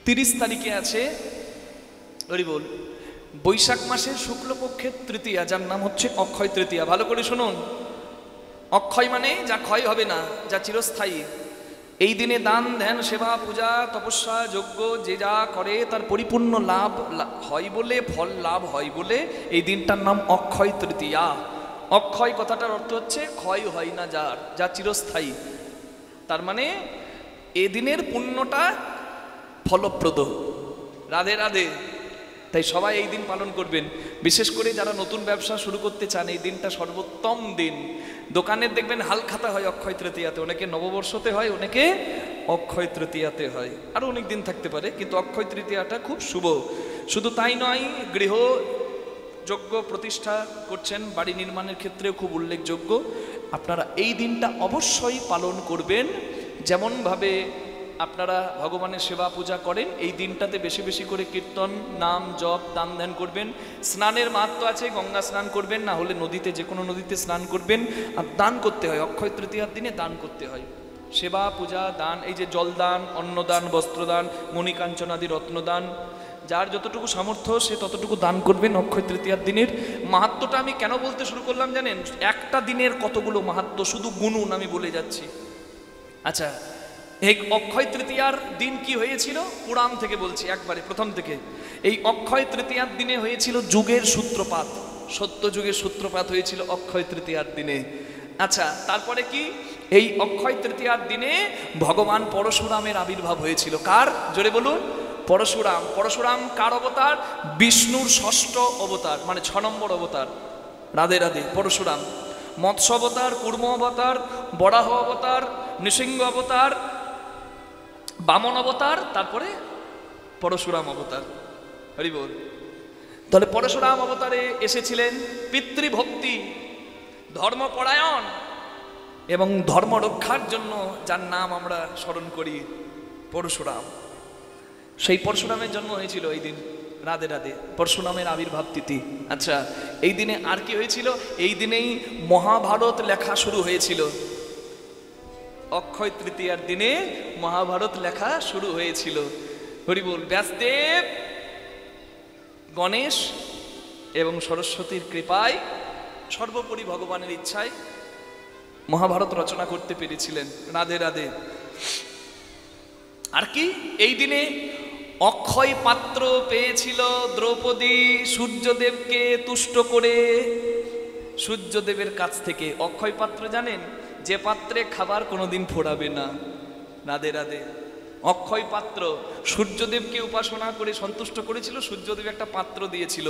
30 তারিখে আছে হরি বল বৈশাখ মাসের শুক্লপক্ষের তৃতীয়া, যার নাম হচ্ছে অক্ষয় তৃতীয়া। ভালো করে শুনুন, অক্ষয় মানে যা ক্ষয় হবে না, যা চিরস্থায়ী। এই দিনে দান ধ্যান সেবা পূজা তপস্যা যজ্ঞ যে যা করে তার পরিপূর্ণ লাভ হয় বলে, ফল লাভ হয় বলে এই দিনটার নাম অক্ষয় তৃতীয়া। অক্ষয় কথাটার অর্থ হচ্ছে ক্ষয় হয় না যার, যা চিরস্থায়ী। তার মানে এ দিনের পুণ্যটা ফলপ্রদ। রাধে রাধে। তাই সবাই এই দিন পালন করবেন, বিশেষ করে যারা নতুন ব্যবসা শুরু করতে চান এই দিনটা সর্বোত্তম দিন। দোকানের দেখবেন হালখাতা হয় অক্ষয় তৃতীয়াতে, অনেকে নববর্ষতে হয়, অনেকে অক্ষয় তৃতীয়াতে হয়, আরও অনেক দিন থাকতে পারে, কিন্তু অক্ষয় তৃতীয়াটা খুব শুভ। শুধু তাই নয়, গৃহ যজ্ঞ প্রতিষ্ঠা করছেন, বাড়ি নির্মাণের ক্ষেত্রেও খুব উল্লেখযোগ্য। আপনারা এই দিনটা অবশ্যই পালন করবেন। যেমনভাবে আপনারা ভগবানের সেবা পূজা করেন, এই দিনটাতে বেশি বেশি করে কীর্তন নাম জপ দান ধ্যান করবেন। স্নানের মাহাত্ম্য আছে, গঙ্গা স্নান করবেন, না হলে নদীতে, যে কোনো নদীতে স্নান করবেন। আর দান করতে হয়, অক্ষয় তৃতীয়ার দিনে দান করতে হয়। সেবা পূজা দান, এই যে জলদান, অন্নদান, বস্ত্রদান, মণিকাঞ্চনাদি রত্নদান, যার যতটুকু সামর্থ্য সে ততটুকু দান করবেন অক্ষয় তৃতীয়ার দিনের। মাহাত্ম্যটা আমি কেন বলতে শুরু করলাম জানেন? একটা দিনের কতগুলো মাহাত্ম্য, শুধু গুনুন আমি বলে যাচ্ছি। আচ্ছা, এই অক্ষয় তৃতীয়ার দিন কি হয়েছিল? পুরাণ থেকে বলছি, একবারে প্রথম থেকে। এই অক্ষয় তৃতীয়ার দিনে হয়েছিল যুগের সূত্রপাত, সত্য যুগের সূত্রপাত হয়েছিল অক্ষয় তৃতীয়ার দিনে। আচ্ছা, তারপরে কি? এই অক্ষয় তৃতীয়ার দিনে ভগবান পরশুরামের আবির্ভাব হয়েছিল। কার? জোরে বলুন। পরশুরাম। পরশুরাম কার অবতার? বিষ্ণুর ষষ্ঠ অবতার, মানে 6 নম্বর অবতার। রাধে রাধে। পরশুরাম মৎস্য অবতার, কুর্ম অবতার, বরাহ অবতার, নৃসিংহ অবতার, বামন অবতার, তারপরে পরশুরাম অবতার। হরি বল। তাহলে পরশুরাম অবতারে এসেছিলেন পিতৃভক্তি, ধর্মপরায়ণ এবং ধর্ম রক্ষার জন্য, যার নাম আমরা স্মরণ করি পরশুরাম। সেই পরশুরামের জন্ম হয়েছিল এই দিন। রাধে রাধে। পরশুরামের আবির্ভাব তিথি। আচ্ছা, এই দিনে আর কি হয়েছিল? এই দিনেই মহাভারত লেখা শুরু হয়েছিল। অক্ষয় তৃতীয়ার দিনে মহাভারত লেখা শুরু হয়েছিল। হরি বল। ব্যাসদেব গণেশ এবং সরস্বতীর কৃপায়, সর্বোপরি ভগবানের ইচ্ছায় মহাভারত রচনা করতে পেরেছিলেন। রাধে রাধে। আর কি? এই দিনে অক্ষয় পাত্র পেয়েছিল দ্রৌপদী সূর্যদেবকে তুষ্ট করে সূর্যদেবের কাছ থেকে। অক্ষয় পাত্র জানেন? যে পাত্রে খাবার কোনোদিন ফোড়াবে না। রাধে রাধে। অক্ষয় পাত্র সূর্যদেবকে উপাসনা করে সন্তুষ্ট করেছিল। সূর্যদেব একটা পাত্র দিয়েছিল,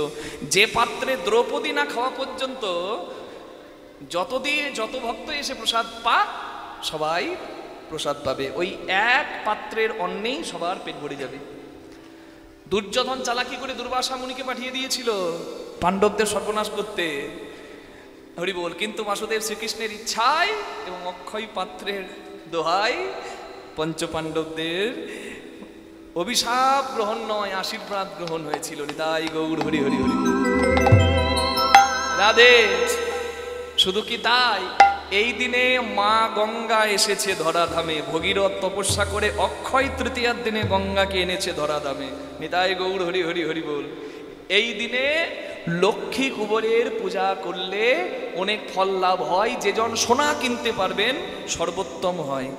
যে পাত্রে দ্রৌপদী না খাওয়া পর্যন্ত যত ভক্ত এসে প্রসাদ পাক, সবাই প্রসাদ পাবে। ওই এক পাত্রের অন্নেই সবার পেট ভরে যাবে। দুর্যোধন চালাকি করে দুর্বাসা মুনিকে পাঠিয়ে দিয়েছিল পাণ্ডবদের সর্বনাশ করতে। হরি বল। কিন্তু বাসুদেব শ্রীকৃষ্ণের ইচ্ছায় এবং অক্ষয় পাত্রের দোহাই পঞ্চপাণ্ডবদের অভিশাপ গ্রহণ নয়, আশীর্বাদ গ্রহণ হয়েছিল। হৃদয় গৌর হরি হরি হরি। রাধে। শুধু কি তাই? এই দিনে মা গঙ্গা এসেছে ধরাধামে। ভগীরথ তপস্যা করে অক্ষয় তৃতীয়ার দিনে গঙ্গাকে এনেছে ধরাধামে। নিতাই গৌর হরি হরি হরি বল। এই দিনে লক্ষ্মী কুবরের পূজা করলে অনেক ফল লাভ হয়। যেজন সোনা কিনতে পারবেন সর্বোত্তম হয়।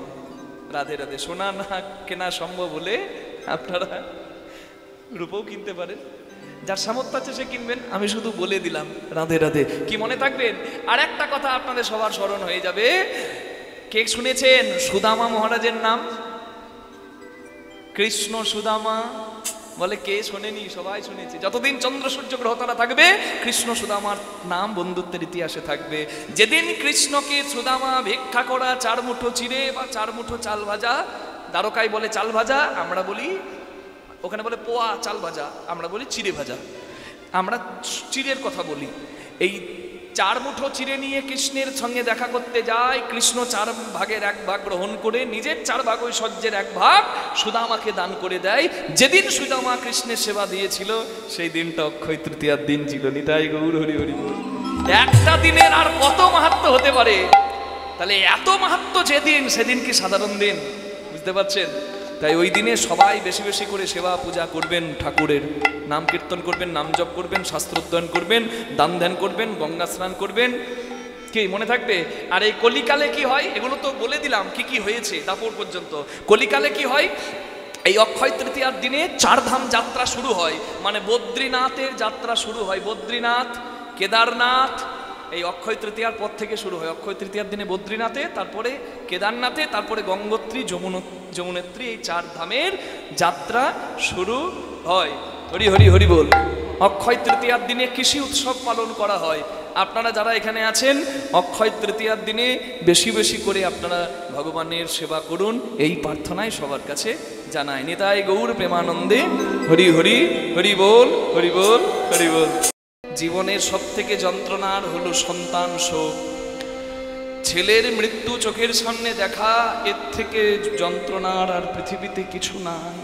রাধে রাধে। সোনা না কেনা সম্ভব হলে আপনারা রূপও কিনতে পারেন। যার সামর্থ্য আছে সে কিনবেন, আমি শুধু বলে দিলাম। রাধে রাধে। কি মনে থাকবেন? আর একটা কথা আপনাদের সবার স্মরণ হয়ে যাবে। কে শুনেছেন সুদামা মহারাজের নাম? কৃষ্ণ সুদামা বলে, কে শোনেনি? সবাই শুনেছে। যতদিন চন্দ্র সূর্য গ্রহ তারা থাকবে, কৃষ্ণ সুদামার নাম বন্ধুত্বের ইতিহাসে থাকবে। যেদিন কৃষ্ণকে সুদামা ভিক্ষা করা 4 মুঠো চিড়ে বা 4 মুঠো চাল ভাজা, দ্বারকায় বলে চাল ভাজা, আমরা বলি, ওখানে বলে পোয়া চাল ভাজা, আমরা বলি চিড়ে ভাজা। আমরা চিড়ের কথা বলি। এই 4 মুঠো চিড়ে নিয়ে কৃষ্ণের সঙ্গে দেখা করতে যায়। কৃষ্ণ 4 ভাগের 1 ভাগ গ্রহণ করে নিজের 4 ভাগ ঐশ্বর্যের 1 ভাগ সুদামাকে দান করে দেয়। যেদিন সুদামা কৃষ্ণের সেবা দিয়েছিল সেই দিনটা অক্ষয় তৃতীয়ার দিন ছিল। নিতাই গৌর হরি হরি বল। একটা দিনের আর কত মাহাত্ম্য হতে পারে? তাহলে এত মাহাত্ম্য যেদিন, সেদিন কি সাধারণ দিন? বুঝতে পারছেন? তাই ওই দিনে সবাই বেশি বেশি করে সেবা পূজা করবেন, ঠাকুরের নাম কীর্তন করবেন, নাম জপ করবেন, শাস্ত্রোদ্ধান করবেন, দান ধ্যান করবেন, গঙ্গা স্নান করবেন। কি মনে থাকবে? আর এই কলিকালে কি হয়, এগুলো তো বলে দিলাম কি কি হয়েছে দাপর পর্যন্ত। কলিকালে কি হয়, এই অক্ষয় তৃতীয়ার দিনে চারধাম যাত্রা শুরু হয়, মানে বদ্রীনাথের যাত্রা শুরু হয়। বদ্রীনাথ, কেদারনাথ এই অক্ষয় তৃতীয়ার পর থেকে শুরু হয়। অক্ষয় তৃতীয়ার দিনে বদ্রীনাথে, তারপরে কেদারনাথে, তারপরে গঙ্গোত্রী, যমুনোত্রী, এই চার ধামের যাত্রা শুরু হয়। হরি হরি হরি বল। অক্ষয় তৃতীয়ার দিনে কৃষি উৎসব পালন করা হয়। আপনারা যারা এখানে আছেন অক্ষয় তৃতীয়ার দিনে বেশি বেশি করে আপনারা ভগবানের সেবা করুন, এই প্রার্থনায় সবার কাছে জানায়। নিতাই গৌর প্রেমানন্দে হরি হরি হরি বল, হরি বল, হরি বল। জীবনের সব থেকে যন্ত্রণার হলো সন্তান শোক। ছেলের মৃত্যু চোখের সামনে দেখা, এর থেকে যন্ত্রণার আর পৃথিবীতে কিছু নাই।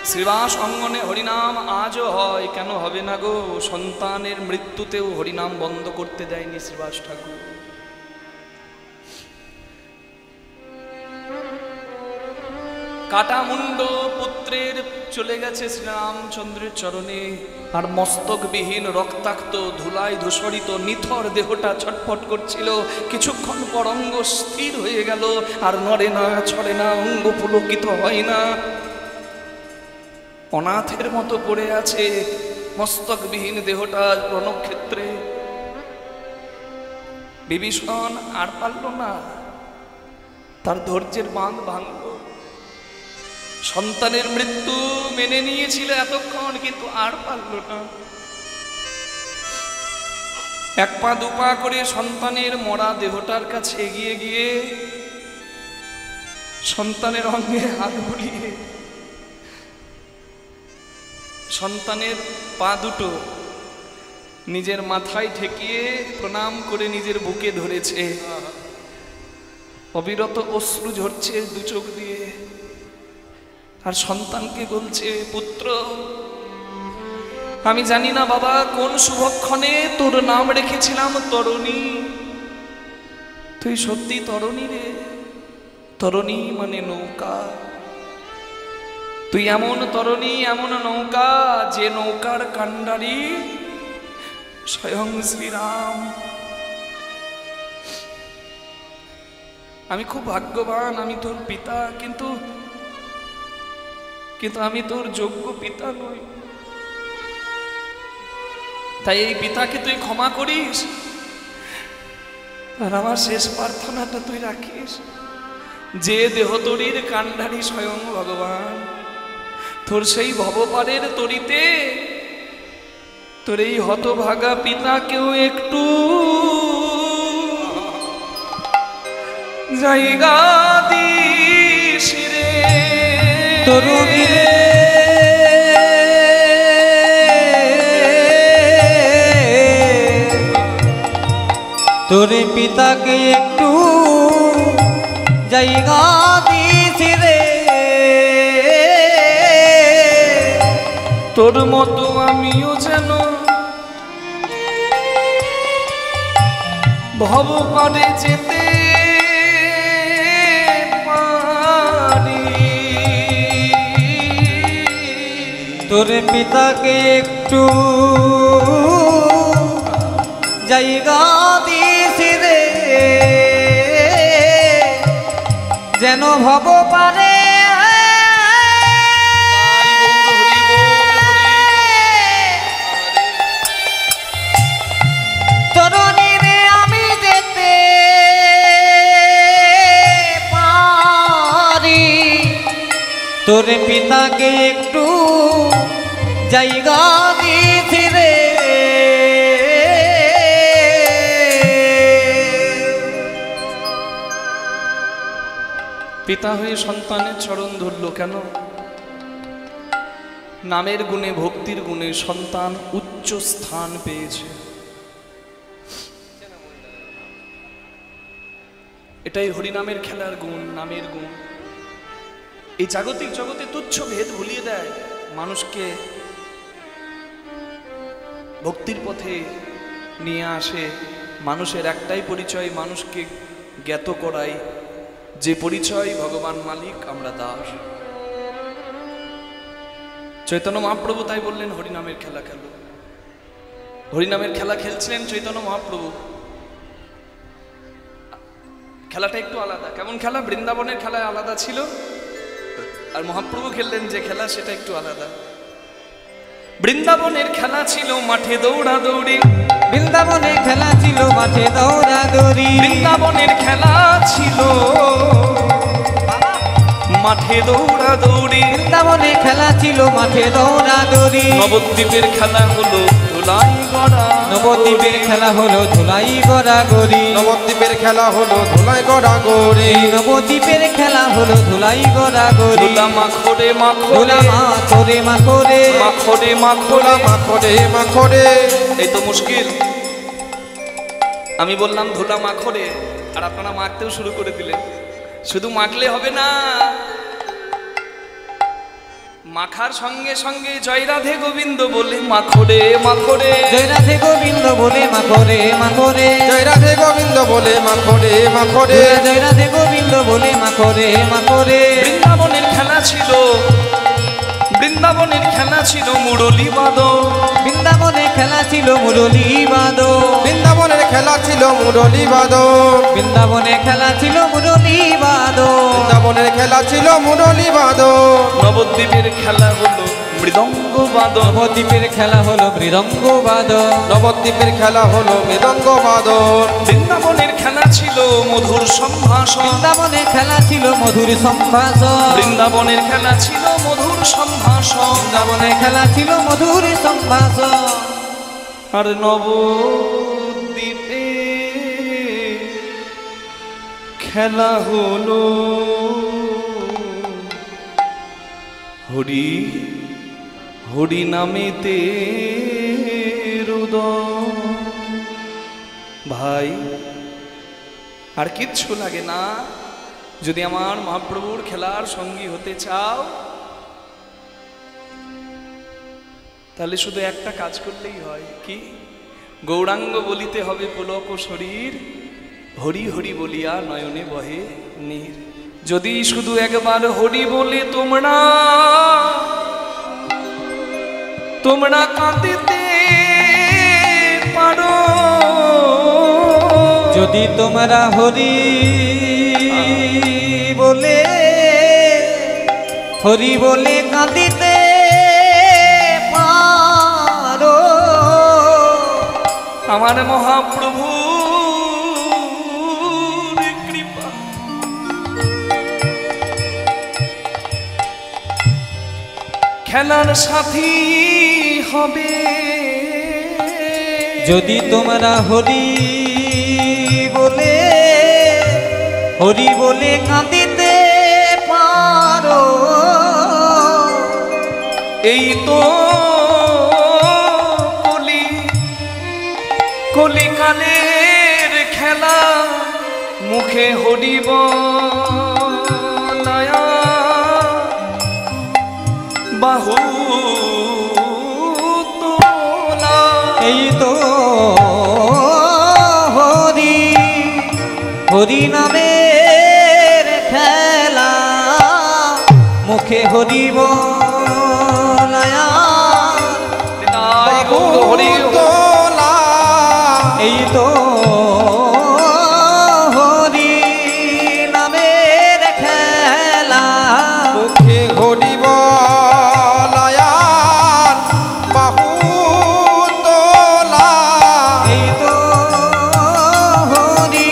শ্রীবাস অঙ্গনে হরিনাম আজও হয়, কেন হবে না গো? সন্তানের মৃত্যুতেও হরিনাম বন্ধ করতে দেয়নি শ্রীবাস ঠাকুর। কাটামুন্ড পুত্রের চলে গেছে শ্রীরামচন্দ্রের চরণে, আর মস্তকবিহীন রক্তাক্ত ধুলায় ধূসরিত নিথর দেহটা ছটফট করছিল। কিছুক্ষণ পর অঙ্গ স্থির হয়ে গেল, আর নড়ে না, ছড়ে না, অঙ্গ পুলকিত হয় না, অনাথের মতো পড়ে আছে মস্তকবিহীন দেহটা রণক্ষেত্রে। বিভীষণ আর পারল না, তার ধৈর্যের বাঁধ ভাঙল। সন্তানের মৃত্যু মেনে নিয়েছিল এতক্ষণ, কিন্তু আর পারল না। এক পা দুপা করে সন্তানের মরা দেহটার কাছে এগিয়ে গিয়ে সন্তানের অঙ্গে হাত বুলিয়ে সন্তানের পা দুটো নিজের মাথায় ঠেকিয়ে প্রণাম করে নিজের বুকে ধরেছে। অবিরত অশ্রু ঝরছে দু চোখ দিয়ে, আর সন্তানকে বলছে, পুত্র আমি জানি না বাবা কোন শুভক্ষণে তোর নাম রেখেছিলাম তরণী। তুই সত্যি তরণী রে। তরণী মানে নৌকা। তুই এমন তরণী, এমন নৌকা, যে নৌকার কান্ডারি স্বয়ং শ্রীরাম। আমি খুব ভাগ্যবান, আমি তোর পিতা, কিন্তু আমি তোর যোগ্য পিতা নই। তাই এই পিতাকে তুই ক্ষমা করিস, আর আমার শেষ প্রার্থনাটা তুই রাখিস। যে দেহতরীর কান্ডারি স্বয়ং ভগবান, তোর সেই ভবপারের তরিতে তোর এই হতভাগা পিতাকেও একটু জায়গা দিস রে তরুণী রে। তোর পিতাকে একটু জায়গা দিস রে। তোর মতো আমিও যেন ভব পারে যেতে পারি। তোর পিতাকে একটু জায়গা দিস রে, যেন ভব পারে তরুণী রে আমি যেতে পারি। তোর পিতাকে একটু জায়গা দিস রে। পিতা হয়ে সন্তানের চরণ ধরল কেন? নামের গুণে, ভক্তির গুণে সন্তান উচ্চ স্থান পেয়েছে। এটাই হরিনামের খেলার গুণ, নামের গুণ। এই জাগতিক জগতে তুচ্ছ ভেদ ভুলিয়ে দেয়, মানুষকে ভক্তির পথে নিয়ে আসে। মানুষের একটাই পরিচয়, মানুষকে জ্ঞাত করাই, যে পরিচয় ভগবান মালিক, আমরা দাস। চৈতন্য মহাপ্রভু তাই বললেন হরিনামের খেলা খেলো। হরিনামের খেলা খেলছিলেন চৈতন্য মহাপ্রভু। খেলাটা একটু আলাদা। কেমন খেলা? বৃন্দাবনের খেলা আলাদা ছিল, আর মহাপ্রভু খেললেন যে খেলা সেটা একটু আলাদা। বৃন্দাবনের খেলা ছিল মাঠে দৌড়াদৌড়ি। বৃন্দাবনের খেলা ছিল মাঠে দৌড়াদৌড়ি। বৃন্দাবনের খেলা ছিল মাঠে দৌড়াদৌড়ি। বৃন্দাবনের খেলা ছিল মাঠে দৌড়াদৌড়ি। নবদ্বীপের খেলা হলো ধুলাই গড়া। নবদ্বীপের খেলা হলো ধুলাই গড়াগড়ি। নবদ্বীপের খেলা হলো ধুলাই গড়াগড়ি। নবদ্বীপের খেলা হলো ধুলাই গড়াগড়ি। ধুলা মাখরে ধুলা মাখরে মাখরে মাখরে ধুলা মাখরে। মাখরে মাখরে। এই তো মুশকিল। আমি বললাম ধুলা মাখরে, আর আপনারা মাখতেও শুরু করে দিলেন। শুধু মাখলে হবে না, মাখার সঙ্গে সঙ্গে জয় রাধে গোবিন্দ বলে মাখরে মাখরে। জয় রাধে গোবিন্দ বলে মাখরে মাখরে। জয় রাধে গোবিন্দ বলে মাখরে মাখরে। জয় রাধে গোবিন্দ বলে মাখরে মাখরে। বৃন্দাবনের খেলা ছিল, বৃন্দাবনের খেলা ছিল মুরলী বাদন। বৃন্দাবনের খেলা ছিল মুরলী বাদন। বৃন্দাবনের খেলা ছিল মুরলী বাদন। বৃন্দাবনের খেলা ছিল মুরলী বাদন। বৃন্দাবনের খেলা ছিল মুরলী বাদন। নবদ্বীপের খেলা হলো মৃদঙ্গ বাদন। নবদ্বীপের খেলা হলো মৃদঙ্গ বাদন। নবদ্বীপের খেলা হলো মৃদঙ্গ বাদন। বৃন্দাবনের খেলা ছিল মধুর সম্ভাষণ। বৃন্দাবনের খেলা ছিল মধুর সম্ভাষণ। বৃন্দাবনের খেলা ছিল মধুর সম্ভাষণ। বৃন্দাবনের খেলা ছিল মধুর সম্ভাষণ। আর নবদ্বীপে খেলা হলো হরি হরি নামেতে রুদন। ভাই আর কিচ্ছু লাগে না। যদি আমার মহাপ্রভুর খেলার সঙ্গী হতে চাও, তাহলে শুধু একটা কাজ করলেই হয়। কি? গৌরাঙ্গ বলিতে হবে পুলক শরীর, হরি হরি বলিয়া নয়নে বহে নীর। যদি শুধু একবার হরি বলে তোমরা তোমরা কাঁদিতে পারো, যদি তোমরা হরি বলে কাঁদিতে পারো, আমার মহাপ্রভু কৃপা খেলার সাথী হবে। যদি তোমরা হরি বলে কাঁদিতে পারো, এই তো কলিকালের খেলা, মুখে হরি বলায়া বাহু তোলা। এই তো হরি নামের খেলা, মুখে হরি বলায়া হরি তোলা। এই তো হরি নামের খেলা, মুখে হরি বলায়ার বাহু তোলা। এই তো হরি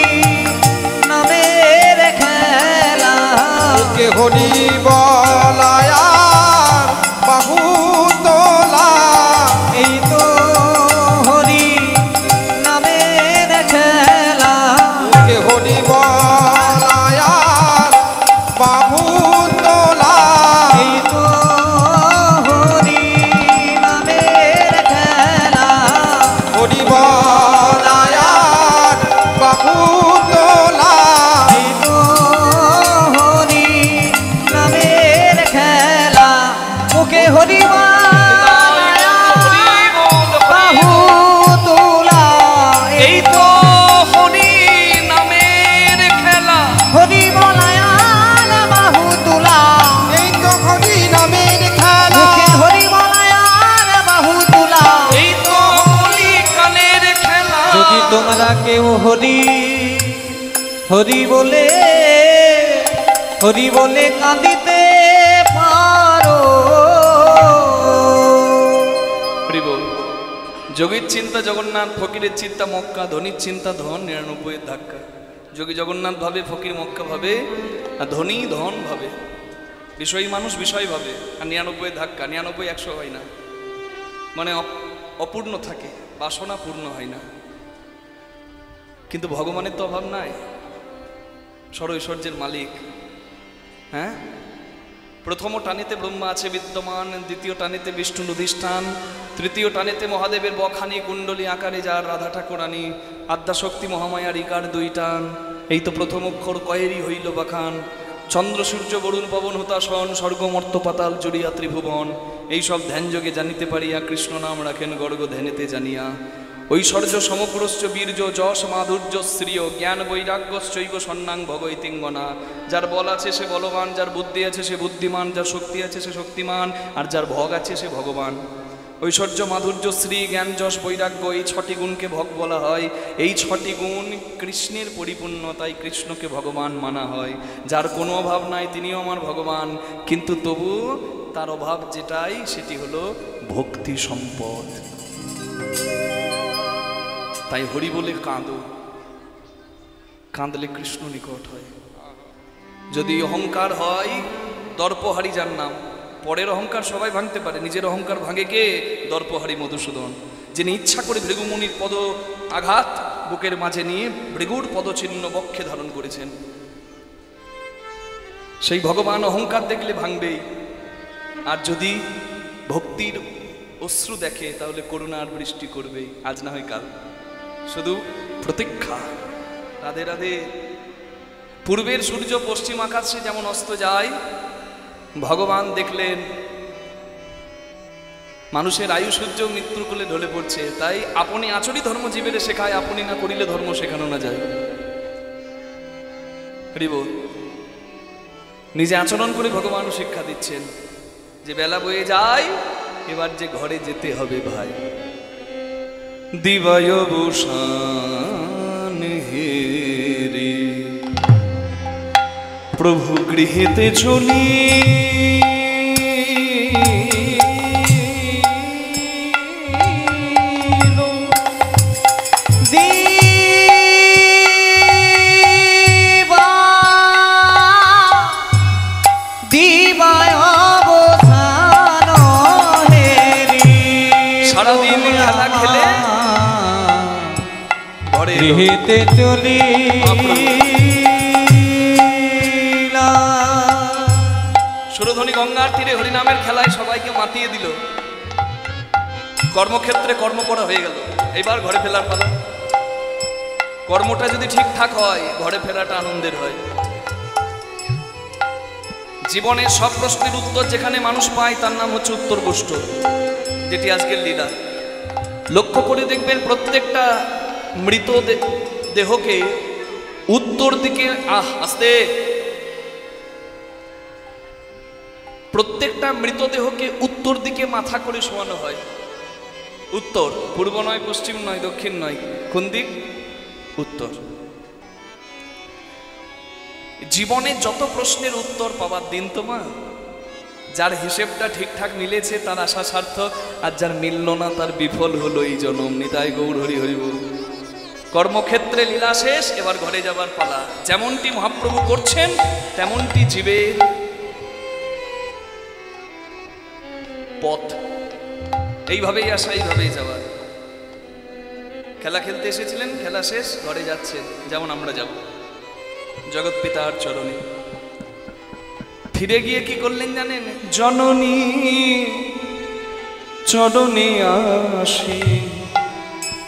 নামের খেলা, মুখে হরি বলায়ার বাহু তোলা। এই তো হরি নামের খেলা, মুখে হরি বলায়ার বাহু তোলা। এই তো হরি নামের খেলা, হরি বলায়ার বাহু তোলা। এই তো হরি নামের খেলা, মুখে হরি বাহু তোলা। এই তো হরি নামের খেলা, হরি বলায়া তোমরা কেউ হরি হরি বলে কাঁদিতে পারো। যোগীর চিন্তা জগন্নাথ, ফকিরের চিন্তা মক্কা, ধনীর চিন্তা ধন 99 ধাক্কা। যোগী জগন্নাথ ভাবে, ফকির মক্কা ভাবে, আর ধনী ধন ভাবে, বিষয়ী মানুষ বিষয় ভাবে, আর 99 ধাক্কা। 99 100 হয় না, মানে অপূর্ণ থাকে, বাসনা পূর্ণ হয় না। কিন্তু ভগবানের তো অভাব নাই, সর্বৈশ্বর্যের মালিক। হ্যাঁ, প্রথম টানিতে ব্রহ্মা আছে বিদ্যমান, দ্বিতীয় টানিতে বিষ্ণু অধিষ্ঠান, তৃতীয় টানিতে মহাদেবের বখানি কুণ্ডলী আকারে যার রাধা ঠাকুরানী, আদ্যাশক্তি মহামায়ার ইকার 2 টান। এই তো প্রথম অক্ষর কয়েরই হইল বাখান। চন্দ্র সূর্য বরুণ পবন হুতাসন, স্বর্গ মর্ত পাতাল জুড়িয়া ত্রিভুবন। এইসব ধ্যান যোগে জানিতে পারিয়া কৃষ্ণ নাম রাখেন গর্গ ধ্যানেতে জানিয়া। ঐশ্বর্য সমগ্রশ্চ বীর্য যশ মাধুর্য শ্রিয়, জ্ঞান বৈরাগ্যশ্চৈব সন্ন্যাং ভগৈতিঙ্গনা। যার বল আছে সে বলবান, যার বুদ্ধি আছে সে বুদ্ধিমান, যার শক্তি আছে সে শক্তিমান, আর যার ভোগ আছে সে ভগবান। ঐশ্বর্য মাধুর্য শ্রী জ্ঞান যশ বৈরাগ্য, এই 6টি গুণকে ভোগ বলা হয়। এই 6টি গুণ কৃষ্ণের পরিপূর্ণতাই কৃষ্ণকে ভগবান মানা হয়। যার কোনো অভাব নাই তিনিও আমার ভগবান, কিন্তু তবু তার অভাব যেটাই সেটি হলো ভক্তি সম্পদ। তাই হরি বলে কাঁদো, কাঁদলে কৃষ্ণ নিকট হয়। যদি অহংকার হয়, দর্পহারি যার নাম। পরের অহংকার সবাই ভাঙতে পারে, নিজের অহংকার ভাঙে কে? দর্পহারি মধুসূদন, যিনি ইচ্ছা করে ভৃগুমুনির পদ আঘাত বুকের মাঝে নিয়ে ভৃগুর পদচিহ্ন বক্ষে ধারণ করেছেন। সেই ভগবান অহংকার দেখলে ভাঙবেই, আর যদি ভক্তির অশ্রু দেখে তাহলে করুণার বৃষ্টি করবেই, আজ না হয় কাল। শুধু প্রতীক্ষা। রাধে রাধে। পূর্বের সূর্য পশ্চিম আকাশে যেমন অস্ত যায়, ভগবান দেখলেন মানুষের আয়ু সূর্য মৃত্যুর কোলে ঢলে পড়ছে, তাই আপনি আচরি ধর্ম জীবের শেখায়, আপনি না করিলে ধর্ম শেখানো না যায়। নিজে আচরণ করে ভগবান শিক্ষা দিচ্ছেন যে বেলা বয়ে যায়, এবার যে ঘরে যেতে হবে ভাই। দিবায় বসান হেরে প্রভু গৃহেতে চলি, সারাদিন খেলা খেলে গৃহেতে চলি। সুরধ্বনি গঙ্গার তীরে হরিনামের খেলায় সবাইকে মাতিয়ে দিল, কর্মক্ষেত্রে কর্ম করা হয়ে গেল, এবার ঘরে ফেরার পালা। কর্মটা যদি ঠিকঠাক হয়, ঘরে ফেরাটা আনন্দের হয়। জীবনের সব প্রশ্নের উত্তর যেখানে মানুষ পায় তার নাম হচ্ছে উত্তর গোষ্ঠ, যেটি আজকের লীলা। লক্ষ্য করে দেখবেন প্রত্যেকটা মৃত দেহকে উত্তর দিকে আস্তে, প্রত্যেকটা মৃতদেহকে উত্তর দিকে মাথা করে শোয়ানো হয়। উত্তর, পূর্ব নয়, পশ্চিম নয়, দক্ষিণ নয়, কোন দিক? উত্তর। জীবনে যত প্রশ্নের উত্তর পাবার দিন তো মা, যার হিসেবটা ঠিকঠাক মিলেছে তার আশা সার্থক, আর যার মিলল না তার বিফল হলো এই জনম। নিতাই গৌর হরি হরি বল। কর্মক্ষেত্রে লীলা শেষ, এবার ঘরে যাবার পালা। যেমনটি মহাপ্রভু করছেন তেমনটি জীবের পথ, এইভাবেই আসা, এইভাবেই যাওয়া। খেলা খেলতে এসেছিলেন, খেলা শেষ, ঘরে যাচ্ছেন, যেমন আমরা যাব জগৎ পিতার চরণে। ফিরে গিয়ে কি করলেন জানেন? জননী চরণে আসি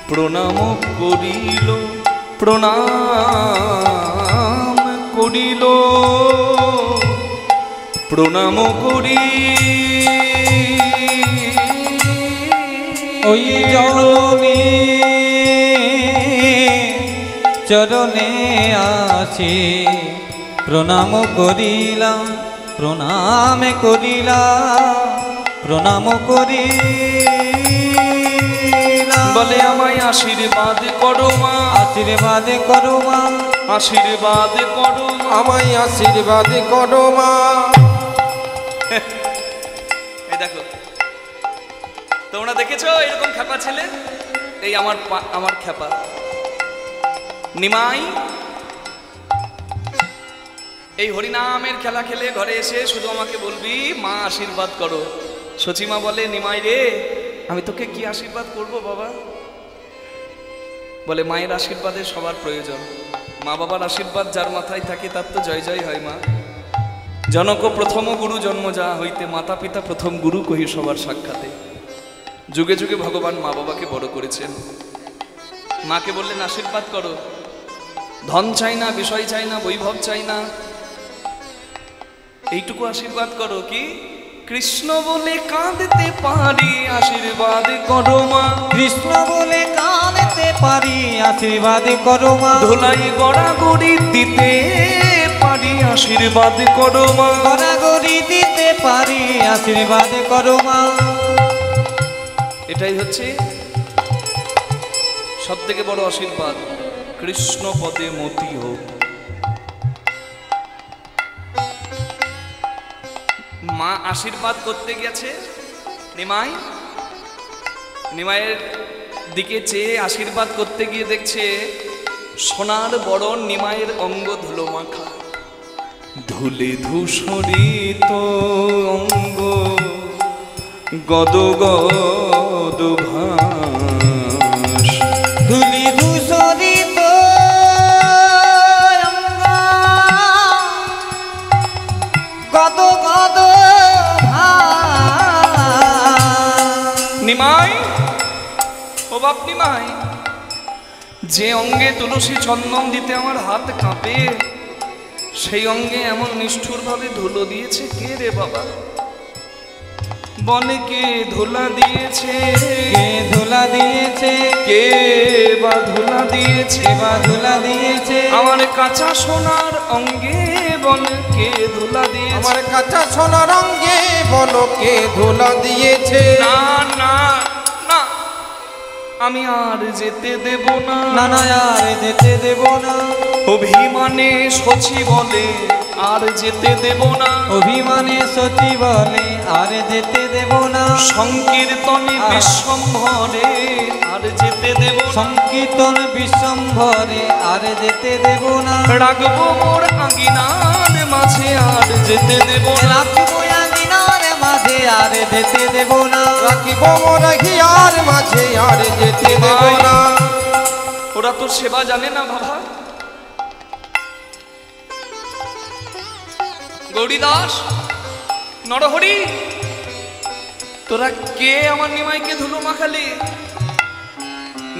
প্রণাম করিল, প্রণাম করিল, প্রণাম করি ওই জননী চরণে আসি প্রণাম করিলাম, প্রণাম করিলাম, প্রণাম করিলাম। বলে আমায় আশীর্বাদ করো মা, আশীর্বাদ করো মা, আশীর্বাদ করো মা। আমায় আশীর্বাদ করো মা। এই দেখো, তোমরা দেখেছো এরকম খেপা ছেলে? এই আমার খেপা নিমাই এই হরিনামের খেলা খেলে ঘরে এসে শুধু আমাকে বলবি মা আশীর্বাদ করো। সচিমা বলে নিমাই রে, আমি তোকে কি আশীর্বাদ করব বাবা? বলে মায়ের আশীর্বাদে সবার প্রয়োজন, মা বাবার আশীর্বাদ যার মাথায় থাকে তার তো জয় জয় হয় মা। জনক প্রথম গুরু জন্ম যা হইতে, মাতা পিতা প্রথম গুরু কহি সবার সাক্ষাতে। যুগে যুগে ভগবান মা বাবাকে বড় করেছেন। মাকে বললেন আশীর্বাদ করো, ধন চাই না, বিষয় চাই না, বৈভব চাই না, এইটুকু আশীর্বাদ করো কি কৃষ্ণ বলে কাঁদতে পারি আশীর্বাদ করো মা, কৃষ্ণ বলে কাঁদতে পারি আশীর্বাদ করো মা, ধুলাই গড়াগড়ি দিতে পারি আশীর্বাদ করো মা, গড়াগড়ি দিতে পারি আশীর্বাদ করো মা। এটাই হচ্ছে সব থেকে বড় আশীর্বাদ, কৃষ্ণ পদে মতি হোক। মা আশীর্বাদ করতে গেছে নিমাইয়ের দিকে চেয়ে আশীর্বাদ করতে গিয়ে দেখছে সোনার বরণ নিমাইয়ের অঙ্গ ধুলো মাখা, ধুলে ধূসরিত অঙ্গ গদ গদ ভাস, ধুলি ধূসরিত অঙ্গ গদ গদ ভাস। নিমাই, ও বাপ নিমাই, যে অঙ্গে তুলসী চন্দন দিতে আমার হাত কাঁপে, সেই অঙ্গে এমন নিষ্ঠুর ভাবে ধুলো দিয়েছে কে রে বাবা? বলে কে ধুলা দিয়েছে, কে ধুলা দিয়েছে, কে বা ধুলা দিয়েছে, কে বা ধুলা দিয়েছে আমার কাঁচা সোনার অঙ্গে, বলে কে ধুলা দিয়েছে? আমার কাঁচা সোনার রঙে বলো কে ধুলা দিয়েছে? না না না, আমি আর যেতে দেব না, না না আর যেতে দেব না, অভিমানে সচি বলে আর যেতে দেব না, অভিমানে সতী বলে আর যেতে দেব না, সংকীর্তনে বিশ্বম্ভরে আর যেতে দেব না, সংকীর্তন বিশ্বম্ভরে আর যেতে দেব না, রাখবো মোর আঙ্গিনার মাঝে আর যেতে দেব না, রাখবো আঙিনার মাঝে আর যেতে দেব না, রাখিব মোর হিয়ার মাঝে আর যেতে দেব না। ওরা তোর সেবা জানে না বাবা। গৌরীদাস, নরহরি, তোরা কে আমার নিমাইকে ধুলো মাখালি?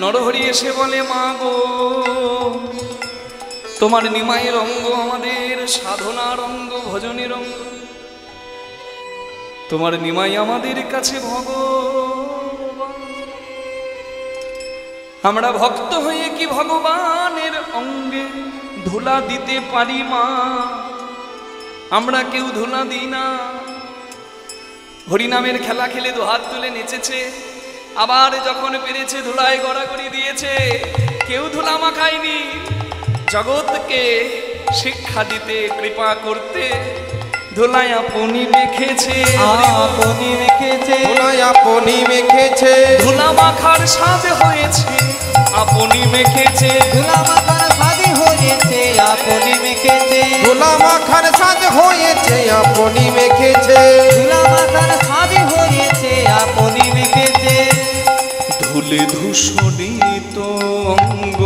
নরহরি এসে বলে মা গো, তোমার নিমাইয়ের অঙ্গ আমাদের সাধনার অঙ্গ, ভজনের অঙ্গ, তোমার নিমাই আমাদের কাছে ভগবান। আমরা ভক্ত হয়ে কি ভগবানের অঙ্গে ধুলা দিতে পারি মা? আমরা কেউ ধুলা দিই না। হরিনামের খেলা খেলে দুহাত তুলে নেচেছে, আবার যখন পেরেছে ধুলায় গড়াগড়ি দিয়েছে। কেউ ধুলা মাখায়নি, জগৎকে শিক্ষা দিতে, কৃপা করতে ধুলায় আপনি মেখেছে, আপনি মেখেছে, ধুলায় আপনি মেখেছে, ধুলা মাখার স্বাদ হয়েছে আপনি মেখেছে, ধুলা মাখার স্বাদ হয়েছে আপনি মেখেছে, ধুলা মাখার সাজ হয়েছে আপনি মেখেছে, ধুলা মাখার স্বাদ হয়েছে আপনি মেখেছে, ধুলে ধূসরিত অঙ্গ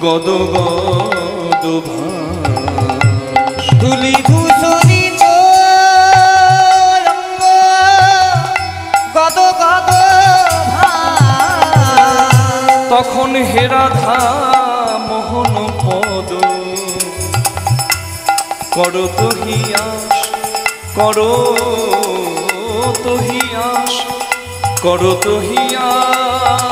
গদ গদ ভাস, ধুলি ধূসরিত রঙ্গ গদ গদ ভাস। তখন হে রাধা মোহন পদ করো তো হিয়াস, করো তো হিয়াস, করো তো হিয়াস।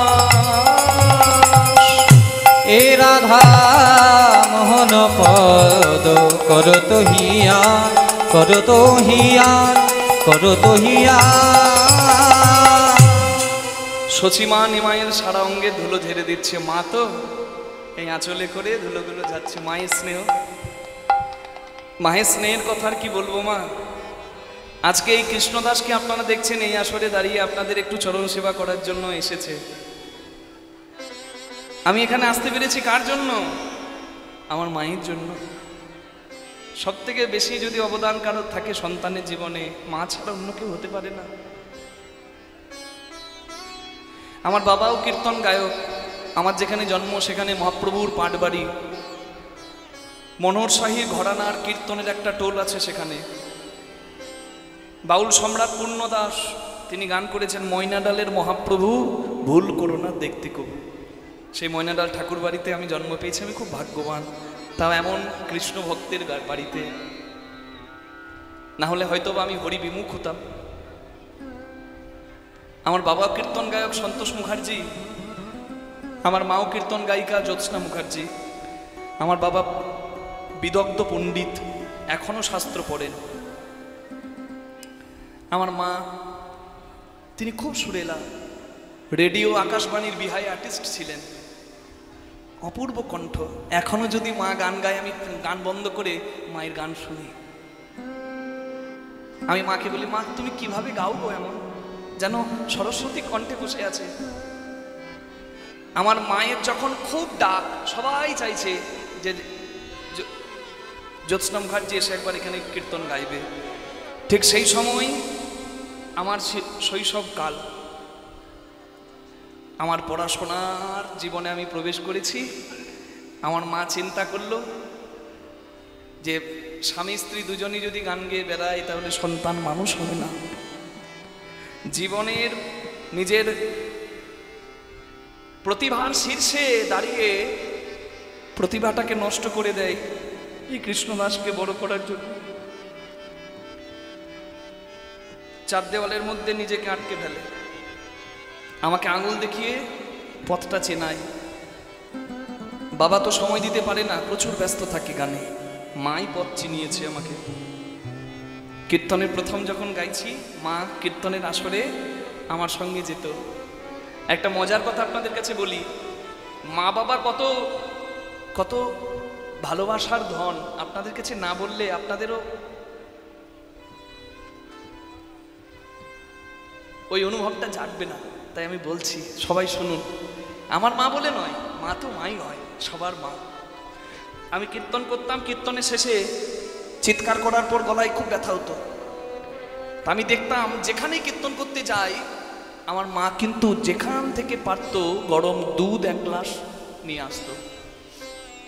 এ রাধা মোহন পদ করো তো হিয়া, করো তো হিয়া, করো তো হিয়া। সচিমা নিমাইয়ের সারা অঙ্গে ধুলো ঝেড়ে দিচ্ছে। মা তো এই আঁচলে করে ধুলোগুলো যাচ্ছে। মায়ের স্নেহ, মায়ের স্নেহের কথা আর কি বলবো মা। আজকে এই কৃষ্ণদাসকে আপনারা দেখছেন এই আসরে দাঁড়িয়ে আপনাদের একটু চরণ সেবা করার জন্য এসেছে। আমি এখানে আসতে পেরেছি কার জন্য? আমার মায়ের জন্য। সব থেকে বেশি যদি অবদান কারোর থাকে সন্তানের জীবনে, মা ছাড়া অন্য কেউ হতে পারে না। আমার বাবাও কীর্তন গায়ক। আমার যেখানে জন্ম সেখানে মহাপ্রভুর পাটবাড়ি, মনোহর শাহীর ঘরানার কীর্তনের একটা টোল আছে সেখানে। বাউল সম্রাট পূর্ণদাস তিনি গান করেছেন ময়নাডালের মহাপ্রভু ভুল করো না দেখতে কবু। সেই ময়নাডাল ঠাকুর বাড়িতে আমি জন্ম পেয়েছি। আমি খুব ভাগ্যবান, তাও এমন কৃষ্ণ ভক্তের বাড়িতে। না হলে হয়তো আমি হরি বিমুখ হতাম। আমার বাবা কীর্তন গায়ক সন্তোষ মুখার্জি, আমার মাও কীর্তন গায়িকা জ্যোৎস্না মুখার্জি। আমার বাবা বিদগ্ধ পণ্ডিত, এখনো শাস্ত্র পড়েন। আমার মা তিনি খুব সুরেলা, রেডিও আকাশবাণীর বিহাই আর্টিস্ট ছিলেন, অপূর্ব কণ্ঠ। এখনো যদি মা গান গায় আমি গান বন্ধ করে মায়ের গান শুনি। আমি মাকে বলি, মা তুমি কিভাবে গাও গো, এমন যেন সরস্বতী কণ্ঠে বসে আছে। আমার মায়ের যখন খুব ডাক, সবাই চাইছে যে জ্যোৎস্না মুখার্জি এসে একবার এখানে কীর্তন গাইবে, ঠিক সেই সময় আমার শৈশবকাল, আমার পড়াশোনার জীবনে আমি প্রবেশ করেছি। আমার মা চিন্তা করলো যে স্বামী স্ত্রী দুজনই যদি গান গেয়ে বেড়ায় তাহলে সন্তান মানুষ হবে না। জীবনের নিজের প্রতিভার শীর্ষে দাঁড়িয়ে প্রতিভাটাকে নষ্ট করে দেয় এই কৃষ্ণদাসকে বড় করার জন্য। চার দেওয়ালের মধ্যে নিজেকে আটকে ফেলে, আমাকে আঙুল দেখিয়ে পথটা চেনায়। বাবা তো সময় দিতে পারে না, প্রচুর ব্যস্ত থাকে গানে, মাই পথ চিনিয়েছে আমাকে। কীর্তনের প্রথম যখন গাইছি, মা কীর্তনের আসরে আমার সঙ্গে যেত। একটা মজার কথা আপনাদের কাছে বলি, মা বাবা কত কত ভালোবাসার ধন, আপনাদের কাছে না বললে আপনাদেরও ওই অনুভবটা জাগবে না, তাই আমি বলছি, সবাই শুনুন। আমার মা বলে নয়, মা তো মাই হয়, সবার মা। আমি কীর্তন করতাম, কীর্তনের শেষে চিৎকার করার পর গলায় খুব ব্যথা হতো। আমি দেখতাম যেখানেই কীর্তন করতে যাই আমার মা কিন্তু যেখান থেকে পারতো গরম দুধ এক গ্লাস নিয়ে আসতো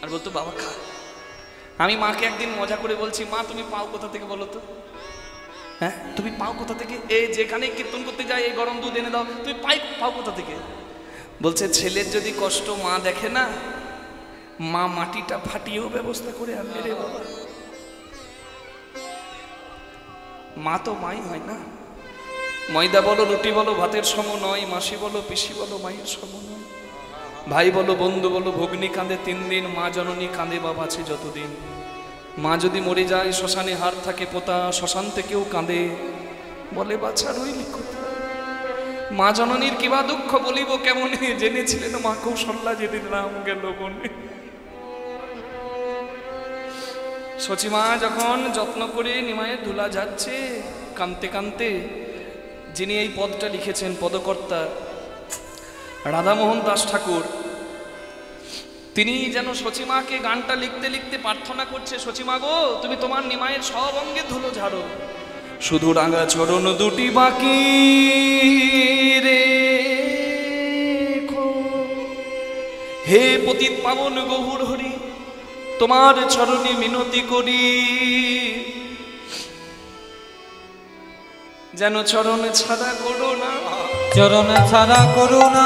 আর বলতো বাবা খা। আমি মাকে একদিন মজা করে বলছি, মা তুমি পাও কোথা থেকে বলো তো? হ্যাঁ তুমি পাও কোথা থেকে? এই যেখানে কীর্তন করতে যাই এই গরম দুধ এনে দাও, তুমি পাও কোথা থেকে? বলছে ছেলের যদি কষ্ট মা দেখে না, মা মাটিটা ফাটিয়েও ব্যবস্থা করে আনবে রে বাবা। মা তো মাই হয় না। ময়দা বলো রুটি বলো ভাতের সম নয়, মাসি বলো পিসি বলো মায়ের সম নয়, ভাই বলো বন্ধু বলো ভগ্নি কাঁদে 3 দিন, মা জননী কাঁদে বাবা আছে যতদিন। মা যদি মরে যায় শ্মশানে হার থাকে পোতা, শ্মশান থেকেও কাঁদে বলে বাছা রইলি কোথায়। মা জননীর কিবা দুঃখ বলিব কেমনে, জেনেছিলেন মা কৌশল্যা যেদিন রাম গেল বনে। সচিমা যখন যত্ন করে নিমায়ের ধুলা যাচ্ছে কাঁদতে কাঁদতে, যিনি এই পদটা লিখেছেন পদকর্তা রাধামোহন দাস ঠাকুর, তিনি যেন সচিমাকে গানটা লিখতে লিখতে প্রার্থনা করছে, সচিমা গো তুমি তোমার নিমায়ের সব অঙ্গে ধুলো ঝাড়ো, শুধু রাঙা চরণ দুটি বাকি রে। হে পতিত পাবন গৌর হরি, তোমার চরণে মিনতি করি, যেন চরণ ছাড়া করো না, চরণ ছাড়া করো না।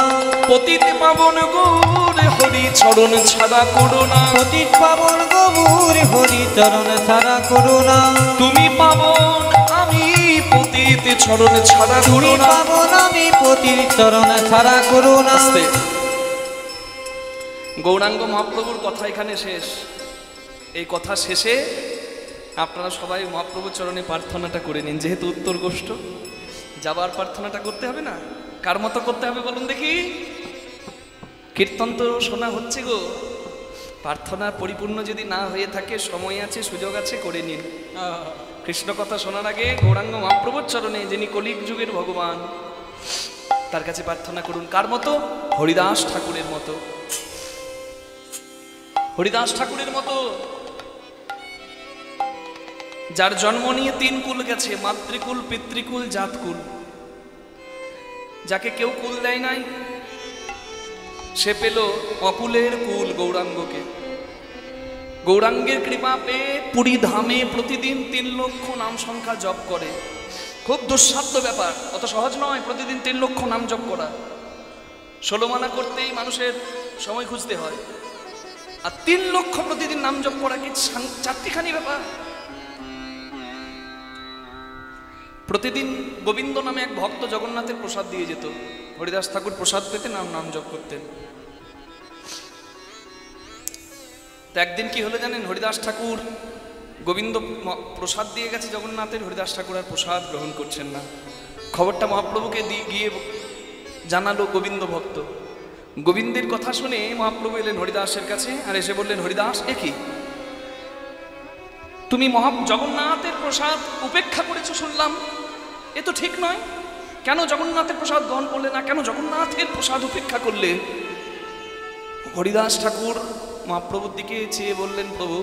পতিত পাবন গৌর হরি চরণ ছাড়া করো না, পতিত পাবন গৌর হরি চরণ ছাড়া করো না। তুমি পাবন আমি পতিত চরণ ছাড়া করো না, পাবন আমি পতিত চরণ ছাড়া করো না। গৌরাঙ্গ মহাপ্রভুর কথা এখানে শেষ। এই কথা শেষে আপনারা সবাই মহাপ্রভুর চরণে প্রার্থনাটা করে নিন, যেহেতু উত্তর গোষ্ঠ যাবার প্রার্থনাটা করতে হবে না। কার মতো করতে হবে বলুন দেখি? কীর্তন তো শোনা হচ্ছে গো, প্রার্থনা পরিপূর্ণ যদি না হয়ে থাকে, সময় আছে, সুযোগ আছে, করে নিন। কৃষ্ণ কথা শোনার আগে গৌরাঙ্গ মহাপ্রভুর চরণে, যিনি কলির যুগের ভগবান, তার কাছে প্রার্থনা করুন। কার মতো? হরিদাস ঠাকুরের মতো। হরিদাস ঠাকুরের মতো, যার জন্ম নিয়ে 3 কুল গেছে, মাতৃকুল, পিতৃকুল, জাতকুল। যাকে কেউ কুল দেয় নাই, সে পেল অকুলের কুল গৌরাঙ্গকে। গৌরাঙ্গের কৃপা পেয়ে পুরী ধামে প্রতিদিন 3 লক্ষ নাম সংখ্যা জপ করে। খুব দুঃসাধ্য ব্যাপার, অত সহজ নয় প্রতিদিন 3 লক্ষ নাম জপ করা। 16 মানা করতেই মানুষের সময় খুঁজতে হয়, আর 3 লক্ষ প্রতিদিন নাম জপ করা কি চারটিখানি ব্যাপার? প্রতিদিন গোবিন্দ নামে এক ভক্ত জগন্নাথের প্রসাদ দিয়ে যেত। হরিদাস ঠাকুর প্রসাদ পেতে নাম জপ করতেন। তো একদিন কি হলো জানেন? হরিদাস ঠাকুর, গোবিন্দ প্রসাদ দিয়ে গেছে জগন্নাথের, হরিদাস ঠাকুর আর প্রসাদ গ্রহণ করছেন না। খবরটা মহাপ্রভুকে গিয়ে জানালো গোবিন্দ ভক্ত। গোবিন্দের কথা শুনে মহাপ্রভু এলেন হরিদাসের কাছে, আর এসে বললেন, হরিদাস, এ কি তুমি জগন্নাথের প্রসাদ উপেক্ষা করেছো শুনলাম, এ তো ঠিক নয়। কেন জগন্নাথের প্রসাদ গ্রহণ করলে না? কেন জগন্নাথের প্রসাদ উপেক্ষা করলে? হরিদাস ঠাকুর মহাপ্রভুর দিকে চেয়ে বললেন, প্রভু,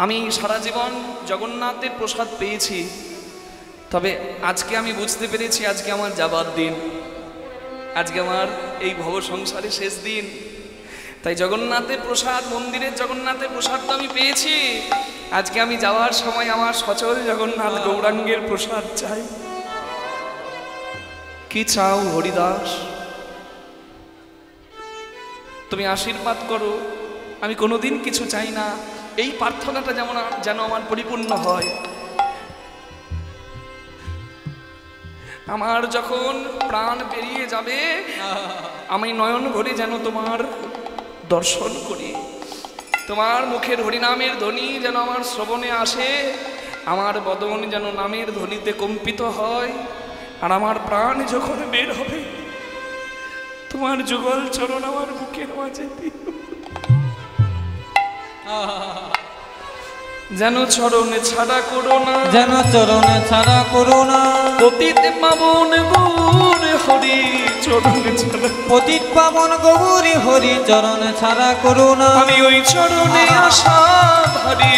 আমি সারা জীবন জগন্নাথের প্রসাদ পেয়েছি, তবে আজকে আমি বুঝতে পেরেছি আজকে আমার যাবার দিন, আজকে আমার এই ভব সংসারে শেষ দিন। তাই জগন্নাথের প্রসাদ, মন্দিরের জগন্নাথের প্রসাদ তো আমি পেয়েছি, আজকে আমি যাওয়ার সময় আমার সচল জগন্নাথ গৌরাঙ্গের প্রসাদ চাই। কি চাও হরিদাস? তুমি আশীর্বাদ করো, আমি কোনোদিন কিছু চাই না, এই প্রার্থনাটা যেন আমার পরিপূর্ণ হয়। আমার যখন প্রাণ বেরিয়ে যাবে, আমি নয়ন ভরে যেন তোমার দর্শন করি, তোমার মুখের হরিনামের ধ্বনি যেন আমার শ্রবণে আসে, আমার বদন যেন নামের ধ্বনিতে কম্পিত হয়, আর আমার প্রাণ যখন বের হবে, তোমার যুগল চরণ আমার বুকের মাঝে দিও। যেন চরণে ছাড়া করো না, যেন চরণে ছাড়া করো না, পতিত পাবন গৌর হরি চরণে ছাড়া, পতিত পাবন গৌরী হরি চরণে ছাড়া করো না। আমি ওই চরণে আশা ধারি,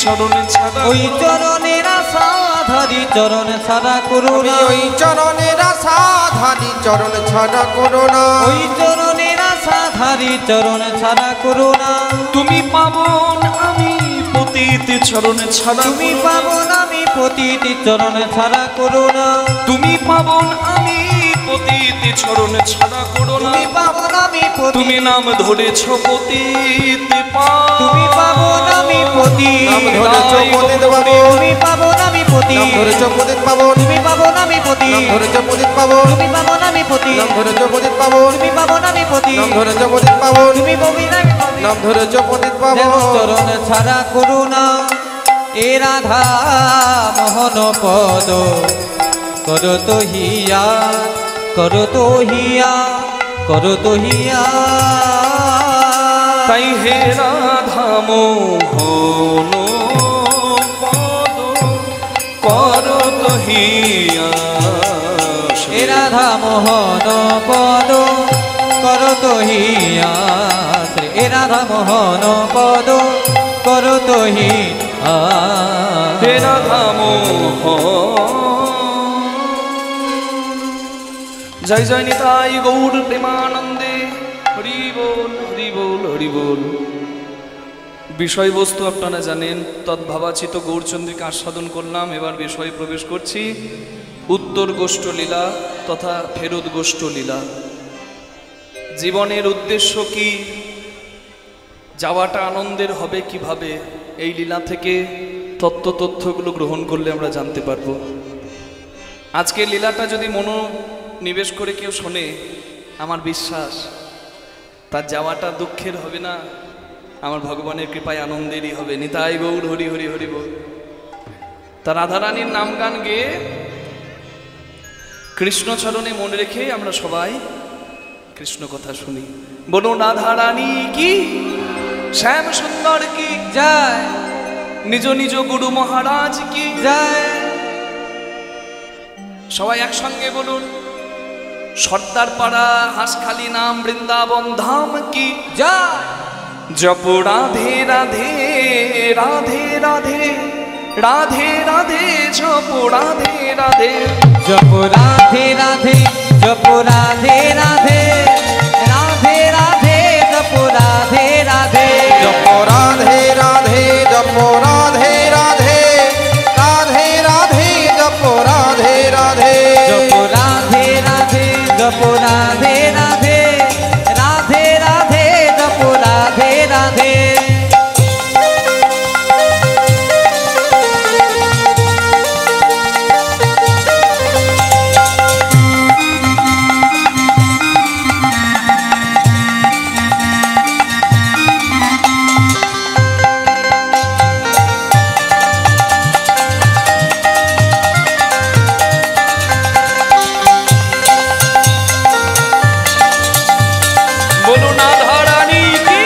চরণে ছাড়া, ওই চরণের আশা ধারি চরণে ছাড়া করো না। ওই চরণের আশা ধারি চরণ ছাড়া করো না। ওই চরণের আশা ধারি চরণে ছাড়া করো না। তুমি পাবন আমি পতিত চরণে ছাড়া, তুমি পাবন আমি পতিত চরণে ছাড়া করো না। তুমি পাবন আমি পতিত চরণে ছাড়া করো না। তুমি পাবন আমি পতিত, তুমি নাম ধরেছ পতিত পাবন, তুমি পাবন আমি পতিত, নাম ধরেছ পতিত পাবন, তুমি পাবন আমি পতিত, নাম ধরেছ পতিত পাবন, তুমি পাবন আমি পতিত, নাম ধরেছ পতিত পাবন, তুমি পাবন আমি পতিত, নাম ধরেছ পতিত পাবন, তুমি পাবন আমি পতিত, নাম ধরেছ পতিত পাবন, তুমি পবিত্র নাম ধরেছ পতিত যেন পাবন। চরণে ছাড়া করো না। এ রাধা মোহন পদ করো তো হিয়া, করো তো হিয়া, করো তো হিয়া। তাই হে রাধা মোহন পদ করো কহিয়া, এ রাধা মোহন পদ করো তো হিয়া, এ রাধা মোহন পদ করো তো হিয়া। হে রাধা মোহন। জয় জয় নিতাই গৌর প্রেমানন্দে, হরি বল হরি বল হরি বল। বিষয়বস্তু আপনারা জানেন, তদ্ভাবাচিত গৌরচন্দ্রিকা আস্বাদন করলাম। এবার বিষয়ে প্রবেশ করছি, উত্তর গোষ্ঠ লীলা তথা ফেরত গোষ্ঠ লীলা। জীবনের উদ্দেশ্য কি, যাওয়াটা আনন্দের হবে কিভাবে, এই লীলা থেকে তথ্যগুলো গ্রহণ করলে আমরা জানতে পারবো। আজকে লীলাটা যদি মনোনিবেশ করে কেউ শোনে, আমার বিশ্বাস তার যাওয়াটা দুঃখের হবে না, আমার ভগবানের কৃপায় আনন্দেরই হবে। নিতাই গৌর হরি হরি হরি বল। তার রাধারানীর নাম গান গেয়ে কৃষ্ণচরণে মনে রেখে আমরা সবাই কৃষ্ণ কথা শুনি। বলো রাধা রানী কি, শ্যাম সুন্দর কি জয়, নিজ নিজ গুরু মহারাজ কি জয়। সবাই একসঙ্গে বলুন। সর্দার পাড়া হাঁসখালি নাম বৃন্দাবন ধাম কি জয়। জপ রাধে রাধে রাধে রাধে রাধে রাধে জপ রাধে রাধে জপ রাধে রাধে, জপ রাধে রাধে, রাধে রাধে জপ রাধে রাধে, জপ রাধে রাধে জপ রাধে রাধে রাধে রাধে জপ রাধে রাধে জপ রাধে রাধে, জপ রাধে রাধে, রাধে রাধে জপ রাধে রাধে। বলো রাধা রানী কি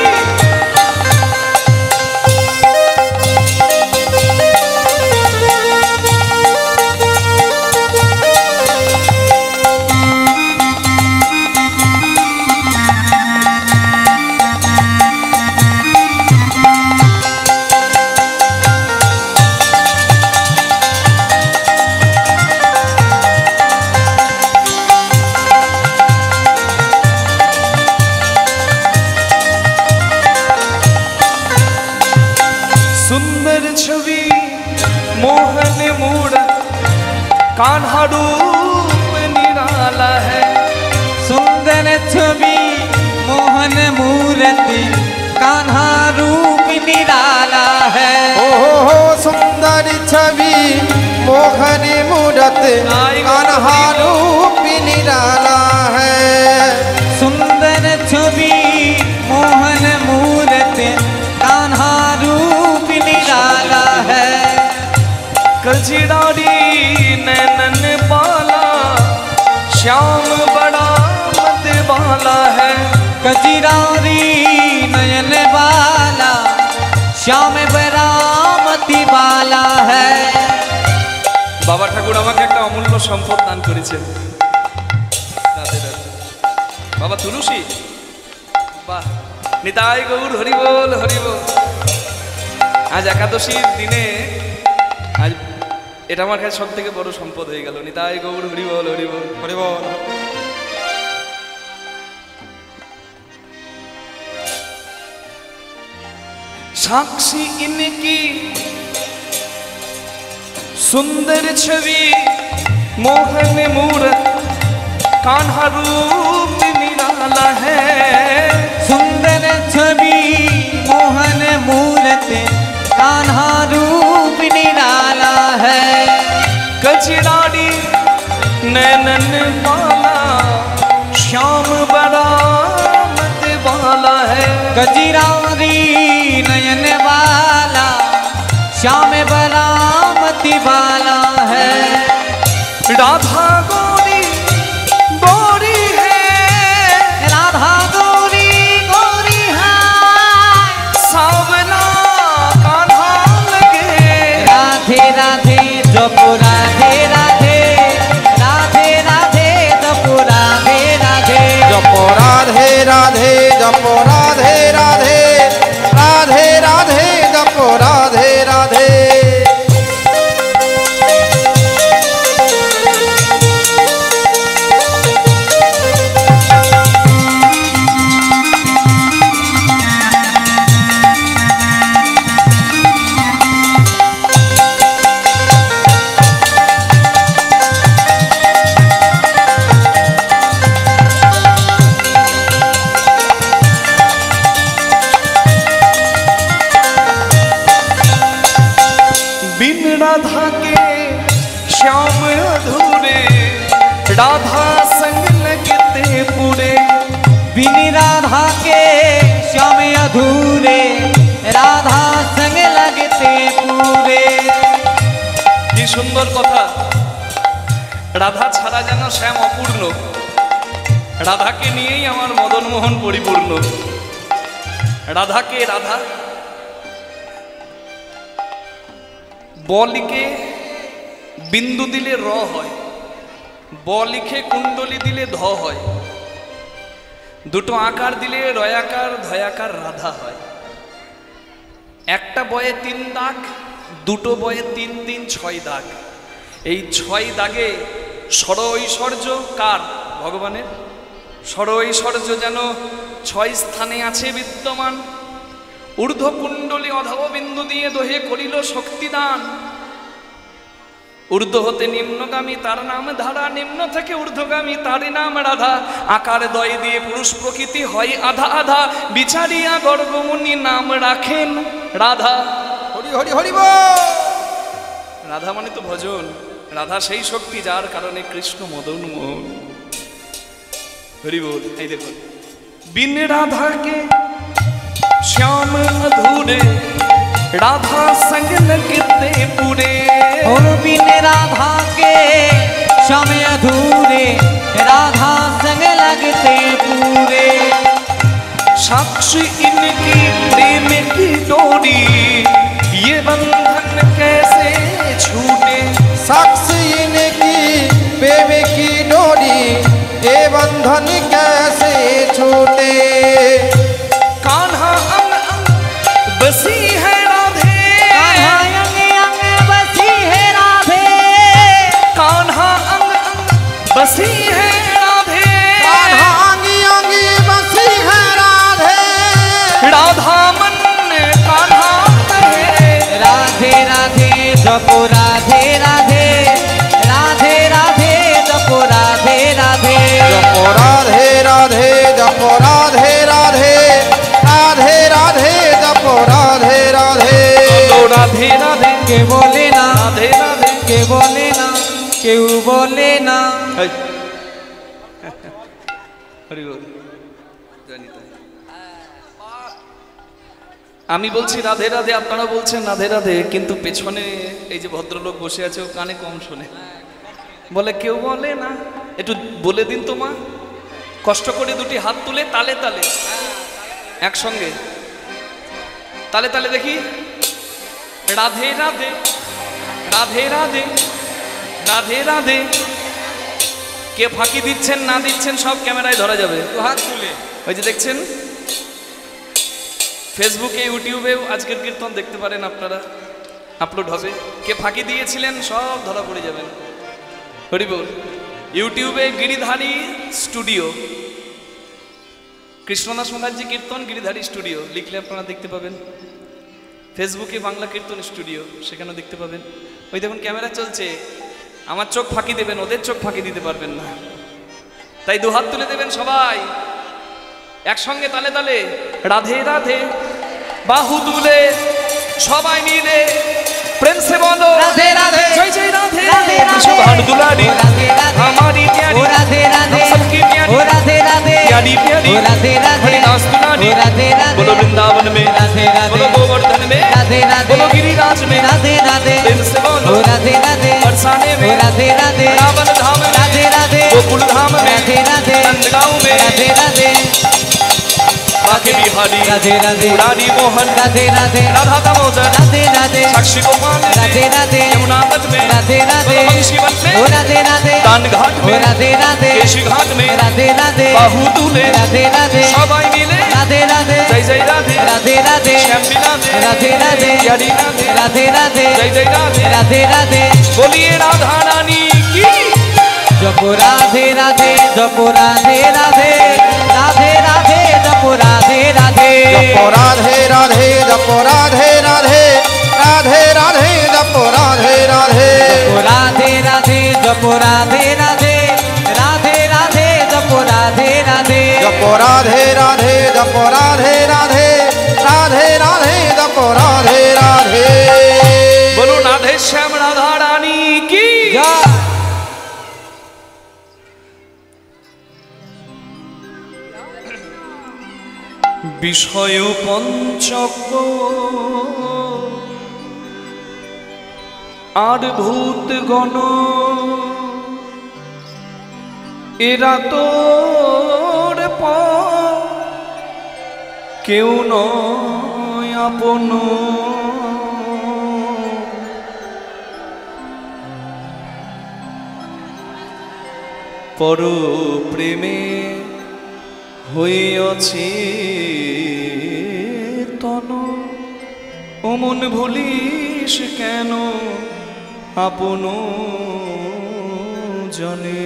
सुंदर छवि मोहन मूरत कान्हा रूप निराला है। सुंदर छवि मोहन मूर्ति कान्हा रूप निराला है। हो सुंदर छवि मोहन मूरत कान्हा रूप निराला है। सुंदर छवि मोहन मूर्ति कान्हा रूप निराला है। कजरारी नैनन बाला श्याम बड़ा मत बाला है। कजरारी नयन बाला श्याम बरामती बाला है। বাবা ঠাকুর আমাকে একটা অমূল্য সম্পদ দান করেছেন। রাধে রাধে। বাবা তুলসী, বাহ, নিতাই গৌর হরি বল হরি বল। আজ একাদশীর দিনে আজ এটা আমার কাছে সব থেকে বড় সম্পদ হয়ে গেল। নিতাই গৌর হরি বল হরি বল হরি বল। साक्षी इनकी सुंदर छवि मोहन मूरत कान्हा रूप निराला है। सुंदर छवि मोहन मूर्ति कान्हा रूप निराला है। कजराड़ी नैनन वाला श्याम बड़ा मत वाला है। कजरारी नयन वाला श्याम बरामती वाला है। राधा गोरी गोरी है, राधा गोरी गोरी है, सावला कान्हा लगे। राधे राधे जप राधे राधे, राधे राधे जप राधे राधे, जप राधे राधे जप राधे राधे राधे राधे जप राधे राधे। बिन राधा के श्याम अधूरे, राधा संग लगते पूरे। बिन राधा के श्याम अधूरे, राधा संग लगते पूरे। কি সুন্দর কথা। রাধা ছাড়া যেন শ্যাম অপূর্ণ, রাধাকে নিয়েই আমার মদন মোহন পরিপূর্ণ। রাধাকে রাধা, ব লিখে বিন্দু দিলে র হয়, ব লিখে কুণ্ডলী দিলে ধ হয়, দুটো আকার দিলে রয়াকার ধয়াকার রাধা হয়। একটা বয়ে 3 দাগ, দুটো বয়ে 3 3 6 দাগ। এই 6 দাগে স্বর ঐশ্বর্য কার? ভগবানের। স্বর ঐশ্বর্য যেন 6 স্থানে আছে বিদ্যমান। ঊর্ধ্ব কুণ্ডলী অধব বিন্দু দিয়ে দোহে করিল শক্তিদান। ঊর্ধ্ব হতে নিম্নগামী তার নাম ধারা, নিম্ন থেকে ঊর্ধ্বগামী তারই নাম রাধা। আকার দয় দিয়ে পুরুষ প্রকৃতি হয় আধা আধা, বিচারিয়া গর্গমুনি নাম রাখেন রাধা। হরি হরি হরি বল। রাধা মানে তো ভজন। রাধা সেই শক্তি যার কারণে কৃষ্ণ মদন মোহন। হরি বল। এই দেখুন, বিন রাধাকে শ্যাম अधूरे, राधा संग लगते पूरे। और बिन राधा के श्याम अधूरे, राधा संग लगते पूरे। साक्षी इनकी प्रेम की डोरी, ये बंधन कैसे छूटे। साक्षी इनकी प्रेम की डोरी, ये बंधन कैसे छूटे। कान्हा अंग अंग बसी है राधे, कान्हा अंग अंग बसी है राधे, कान्हा अंग अंग बसी है राधे। कान्हा अंगी अंगी बसी है राधे, राधा मन कान्हा कहे। राधे राधे जपो राधे राधे, राधे राधे जपो राधे राधे। जपो राधे राधे, जपो राधे राधे, राधे राधे जपो राधे राधे। तो राधे राधे के बोले ना, राधे राधे। के बोले ना, केউ बोले ना। হরি বল। আমি বলছি রাধে রাধে, আপনারা বলছেন রাধে রাধে, কিন্তু পেছনে এই যে ভদ্রলোক বসে আছে ও কানে কম শোনে, বলে কেউ বলে না। একটু বলে দিন তো মা, কষ্ট করে দুটি হাত তুলে তালে তালে একসঙ্গে তালে তালে দেখি। রাধে রাধে, রাধে রাধে, রাধে রাধে। কে ফাঁকি দিচ্ছেন না দিচ্ছেন সব ক্যামেরায় ধরা যাবে। হাত তুলে ওই যে দেখছেন ফেসবুকে ইউটিউবেও আজকের কীর্তন দেখতে পারেন আপনারা, আপলোড হবে। কে ফাঁকি দিয়েছিলেন সব ধরা পড়ে যাবেন। হরি বল। ইউটিউবে গিরিধারী স্টুডিও, কৃষ্ণদাস মুখার্জি কীর্তন গিরিধারী স্টুডিও লিখলে আপনারা দেখতে পাবেন। ফেসবুকে বাংলা কীর্তন স্টুডিও, সেখানেও দেখতে পাবেন। ওই দেখুন ক্যামেরা চলছে, আমার চোখ ফাঁকি দেবেন, ওদের চোখ ফাঁকি দিতে পারবেন না। তাই দুহাত তুলে দেবেন সবাই একসঙ্গে তালে তালে। রাধে রাধে বাহু তুলে সবাই মিলে প্রেম से बोलो राधे राधे, जय जय राधे राधे विश्व राधे, भानु दुलारी ओ राधे राधे, हमारी प्यारी, ओ राधे राधे, हम सबकी प्यारी, ओ राधे राधे, प्यारी प्यारी, ओ राधे राधे, हरिदास दुलारी, ओ राधे राधे, बोलो वृंदावन में, राधे राधे, बोलो गोवर्धन में, राधे राधे, बोलो गिरिराज में, राधे राधे, प्रेम से बोलो ओ राधे राधे, बरसाने में, ओ राधे राधे, वृंदावन धाम में, राधे राधे, गोकुल धाम में, राधे राधे, नंदगांव में, राधे राधे, राधे बिहारी, राधे राधे, मुरारी मोहन, राधे राधे, राधा दामोदर, राधे राधे, साक्षी गोपाल में, राधे राधे, यमुना तट में, राधे राधे, बोलो बंशीवन में, ओ राधे राधे, दान घाट ओ में, राधे राधे, केशी घाट में, राधे राधे, बाहु तुले राधे राधे, सबाई मिले राधे राधे, जय जय राधे, राधे राधे, श्याम बिराधे, राधे राधे, प्यारी राधे, राधे राधे, जय जय राधे, राधे राधे, बोलिए राधा रानी की। जपो राधे राधे, जपो राधे राधे, राधे राधे, जपो राधे राधे, जपो राधे राधे, जपो राधे राधे, राधे राधे जपो राधे राधे। जपो राधे राधे, जपो राधे राधे, राधे राधे, जपो राधे राधे, जपो राधे राधे, जपो राधे राधे, राधे राधे जपो राधे राधे। बोलो राधे श्याम राधा रानी की। जय। বিষয় পঞ্চক আর ভূত গণ এরা তোর কেউ নয় আপন, পর প্রেমে হইয়াছি তন, ও মন ভুলিস কেন আপন জনে।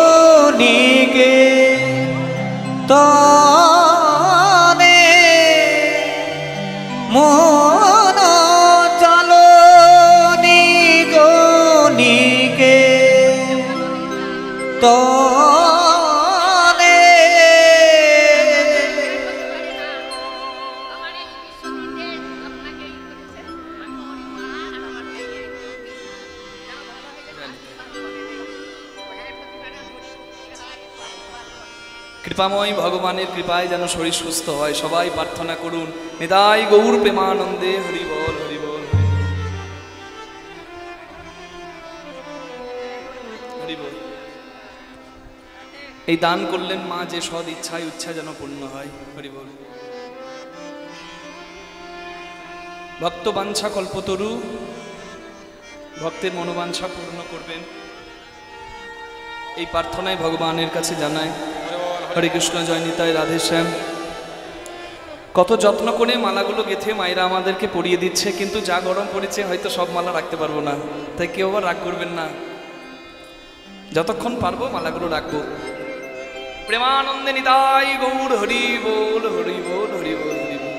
মনিকে তনে মন চলো নিগনিকে তনে কৃপাময় ভগবানের কৃপায় যেন শরীর সুস্থ হয়, সবাই প্রার্থনা করুন। নিতাই গৌর প্রেমানন্দে হরি বল, হরি বল, হরি বল। এই দান করলেন মা যে সদ ইচ্ছায় ইচ্ছা যেন পূর্ণ হয়, হরি বল। ভক্ত বাঞ্ছা কল্পতরু, ভক্তের মনোবাঞ্ছা পূর্ণ করবেন এই প্রার্থনায় ভগবানের কাছে জানায়। হরে কৃষ্ণ, জয় নিতাই, রাধে শ্যাম। কত যত্ন করে মালাগুলো গেথে মায়েরা আমাদেরকে পরিয়ে দিচ্ছে, কিন্তু যা গরম পড়েছে হয়তো সব মালা রাখতে পারবো না, তাই কেউ আবার রাগ করবেন না, যতক্ষণ পারবো মালাগুলো রাখবো। প্রেমানন্দে নিতাই গৌর হরি বল, হরি বল, হরি বল, হরি বল।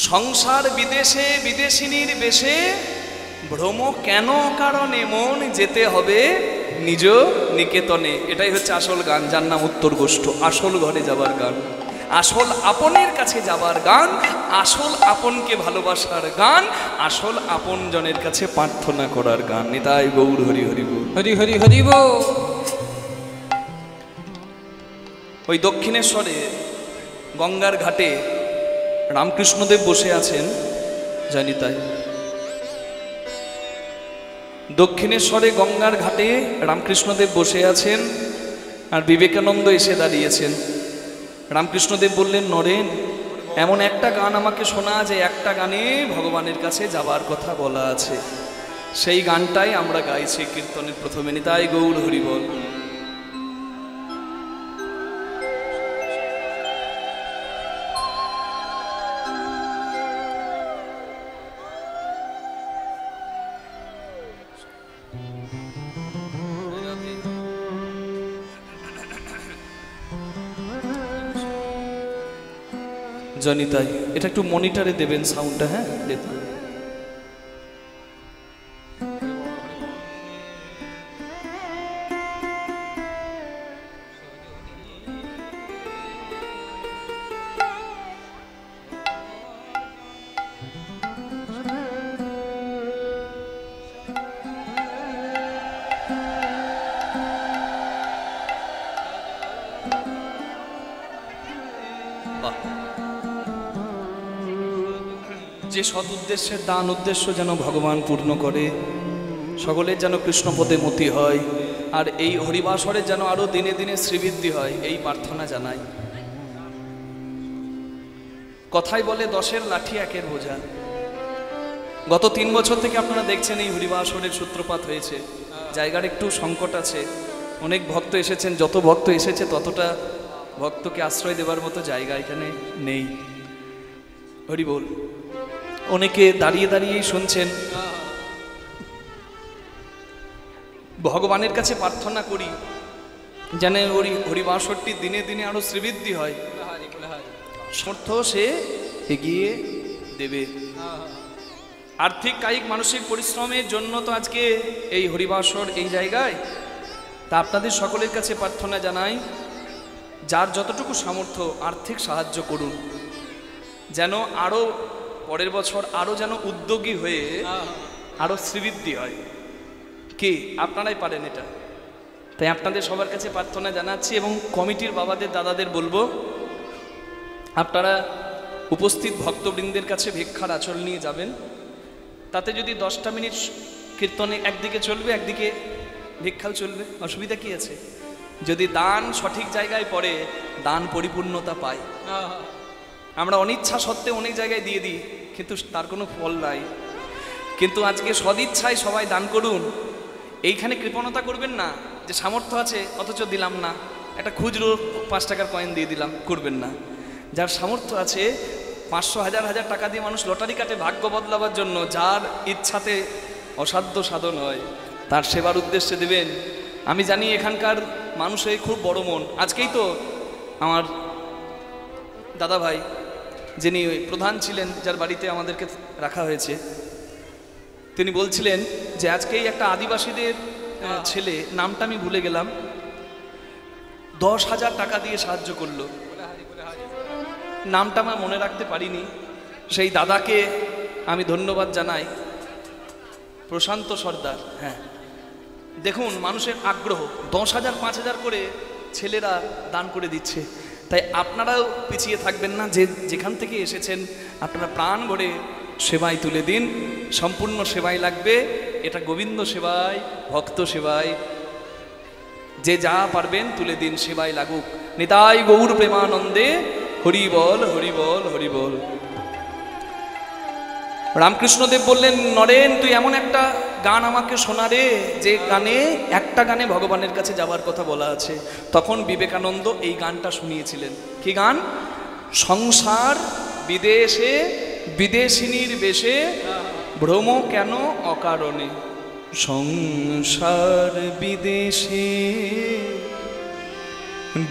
সংসার বিদেশে বিদেশিনীর বেশে, ভ্রম কেন কারণে মন যেতে হবে নিজ নিকেতনে। এটাই হচ্ছে আসল গান, যার নাম উত্তর গোষ্ঠ। আসল ঘরে যাবার গান, আসল আপনের কাছে যাবার গান, আসল আপনকে ভালোবাসার গান, আসল আপন জনের কাছে প্রার্থনা করার গান। নিতাই গৌর হরি হরি বল, হরি হরি হরি বল। ওই দক্ষিণেশ্বরে গঙ্গার ঘাটে রামকৃষ্ণদেব বসে আছেন, জানি তাই। দক্ষিণেশ্বরে গঙ্গার ঘাটে রামকৃষ্ণদেব বসে আছেন, আর বিবেকানন্দ এসে দাঁড়িয়েছেন। রামকৃষ্ণদেব বললেন, নরেন, এমন একটা গান আমাকে শোনা, যে একটা গানে ভগবানের কাছে যাবার কথা বলা আছে। সেই গানটাই আমরা গাইছি কীর্তনের প্রথমে। নিতাই গৌর হরি বল। জনিতাই, এটা একটু মনিটরে দেবেন সাউন্ডটা, হ্যাঁ দেখুন। যে সৎ উদ্দেশ্যের দান উদ্দেশ্য যেন ভগবান পূর্ণ করে, সকলের যেন কৃষ্ণপদে মতি হয়, আর এই হরিবাসরে যেন আরো দিনে দিনে শ্রীবৃদ্ধি হয়, এই প্রার্থনা জানাই। কথাই বলে 10-এর লাঠি 1-এর বোঝা। গত 3 বছর থেকে আপনারা দেখছেন এই হরিবাসরের সূত্রপাত হয়েছে। জায়গার একটু সংকট আছে, অনেক ভক্ত এসেছেন, যত ভক্ত এসেছে ততটা ভক্তকে আশ্রয় দেবার মতো জায়গা এখানে নেই। হরি বল। অনেকে দাঁড়িয়ে দাঁড়িয়েই শুনছেন। ভগবানের কাছে প্রার্থনা করি যেন ওই হরিবাসরটি দিনে দিনে আরো শ্রীবৃদ্ধি হয়, সমর্থ সে এগিয়ে দেবে। আর্থিক কায়িক মানসিক পরিশ্রমের জন্য তো আজকে এই হরিবাসর এই জায়গায়। তা আপনাদের সকলের কাছে প্রার্থনা জানাই, যার যতটুকু সামর্থ্য আর্থিক সাহায্য করুন, যেন আরো পরের বছর আরো যেন উদ্যোগী হয়ে আরো শ্রীবৃদ্ধি হয়। কি আপনারাই পারেন এটা? তাই আপনাদের সবার কাছে প্রার্থনা জানাচ্ছি এবং কমিটির বাবাদের দাদাদের বলবো, আপনারা উপস্থিত ভক্তবৃন্দের কাছে ভিক্ষার আঁচল নিয়ে যাবেন। তাতে যদি 10টা মিনিট কীর্তনে একদিকে চলবে, একদিকে ভিক্ষাও চলবে, অসুবিধা কি আছে? যদি দান সঠিক জায়গায় পড়ে, দান পরিপূর্ণতা পায়। আমরা অনিচ্ছা সত্ত্বেও অনেক জায়গায় দিয়ে দিই, কিন্তু তার কোনো ফল নাই। কিন্তু আজকে সদিচ্ছায় সবাই দান করুন। এইখানে কৃপণতা করবেন না যে সামর্থ্য আছে অথচ দিলাম না, একটা খুচরো 5 টাকার কয়েন দিয়ে দিলাম, করবেন না। যার সামর্থ্য আছে 500 হাজার টাকা দিয়ে মানুষ লটারি কাটে ভাগ্য বদলাবার জন্য, যার ইচ্ছাতে অসাধ্য সাধন হয়, তার সেবার উদ্দেশ্যে দেবেন। আমি জানি এখানকার মানুষের খুব বড় মন। আজকেই তো আমার দাদা ভাই, যিনি প্রধান ছিলেন, যার বাড়িতে আমাদেরকে রাখা হয়েছে, তিনি বলছিলেন যে আজকেই একটা আদিবাসীদের ছেলে, নামটা আমি ভুলে গেলাম, 10,000 টাকা দিয়ে সাহায্য করলো। নামটা আমার মনে রাখতে পারিনি। সেই দাদাকে আমি ধন্যবাদ জানাই, প্রশান্ত সর্দার। হ্যাঁ, দেখুন মানুষের আগ্রহ, 10,000 5,000 করে ছেলেরা দান করে দিচ্ছে। তাই আপনারাও পিছিয়ে থাকবেন না, যে যেখান থেকে এসেছেন আপনারা প্রাণ ভরে সেবায় তুলে দিন। সম্পূর্ণ সেবায় লাগবে, এটা গোবিন্দ সেবায়, ভক্ত সেবায়, যে যা পারবেন তুলে দিন, সেবায় লাগুক। নিতাই গৌর প্রেমানন্দে হরি বল, হরি বল, হরি বল। রামকৃষ্ণদেব বললেন, নরেন তুই এমন একটা গান আমাকে শোনা রে, যে গানে একটা গানে ভগবানের কাছে যাবার কথা বলা আছে। তখন বিবেকানন্দ এই গানটা শুনিয়েছিলেন। কি গান? সংসার বিদেশে বিদেশিনীর বেশে ভ্রম কেন অকারণে। সংসার বিদেশে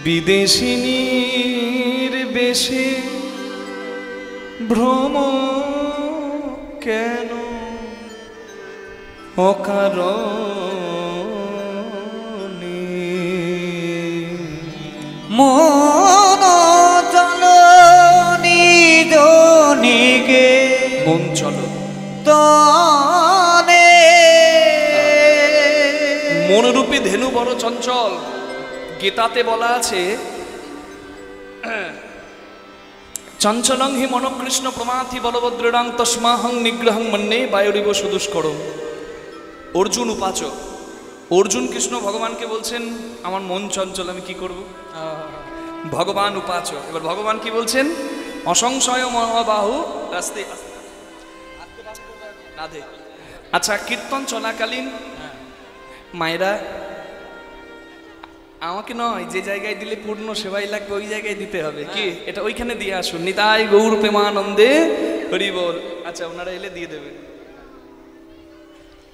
বিদেশিনীর বেশে ভ্রম কেন অকারণে। মন চলো নিজ নিগে, মন চলো তনে মনরূপী ধেনু বড় চঞ্চল। গীতাতে বলা আছে, চঞ্চলং হি মনকৃষ্ণ প্রমাথি বলভদ্রং তস্মাহং নিগ্রহং মন্যে বায়ুরিব সুদুষ্করম। অর্জুন উপাচ, অর্জুন কৃষ্ণ ভগবানকে বলছেন আমার মন চঞ্চল, আমি কি করব? ভগবান উপাচ। এবার ভগবান কি বলছেন? অসংশয় মহাবাহু রাস্তে রাধে। আচ্ছা, কীর্তন চলাকালীন মায়েরা আমাকে নয়, যে জায়গায় দিলে পূর্ণ সেবাই লাগবে ওই জায়গায় দিতে হবে। কি এটা ওইখানে দিয়ে আসুন। নিতাই গৌর প্রেমানন্দে হরি বল। আচ্ছা, ওনারা এলে দিয়ে দেবে।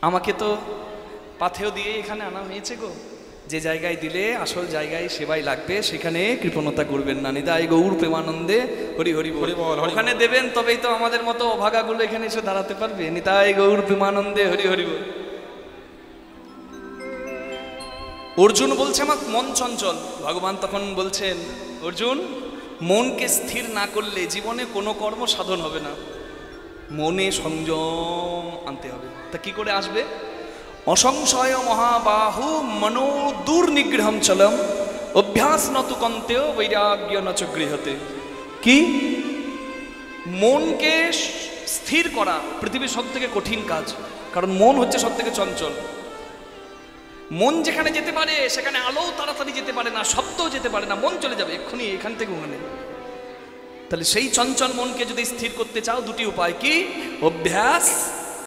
আমাকে তো পাথেও দিয়ে এখানে আনা হয়েছে গো। যে জায়গায় দিলে আসল জায়গায় সেবাই লাগবে সেখানে কৃপণতা করবেন না। নিতাই গৌর প্রেমানন্দে হরি হরি বল। ওখানে দেবেন তবেই তো আমাদের মতো অভাগাগুলো এখানে এসে দাঁড়াতে পারবে। নিতাই গৌর প্রেমানন্দে হরি হরি বল। অর্জুন বলছে আমার মন চঞ্চল। ভগবান তখন বলছেন, অর্জুন মনকে স্থির না করলে জীবনে কোনো কর্ম সাধন হবে না, মনে সংযম আনতে হবে। তা কি করে আসবে? অসংশয় মহাবাহু মনো দুর্নিগ্রহম চলম অভ্যাস নতু কন্তেও বৈরাগ্য নচ গৃহতে। কি? মনকে স্থির করা পৃথিবীর সব থেকে কঠিন কাজ, কারণ মন হচ্ছে সব থেকে চঞ্চল। মন যেখানে যেতে পারে সেখানে আলো তাড়াতাড়ি যেতে পারে না, শব্দও যেতে পারে না, মন চলে যাবে এক্ষুনি এখান থেকে ওখানে। তাহলে সেই চঞ্চল মনকে যদি স্থির করতে চাও, দুটি উপায়। কি? অভ্যাস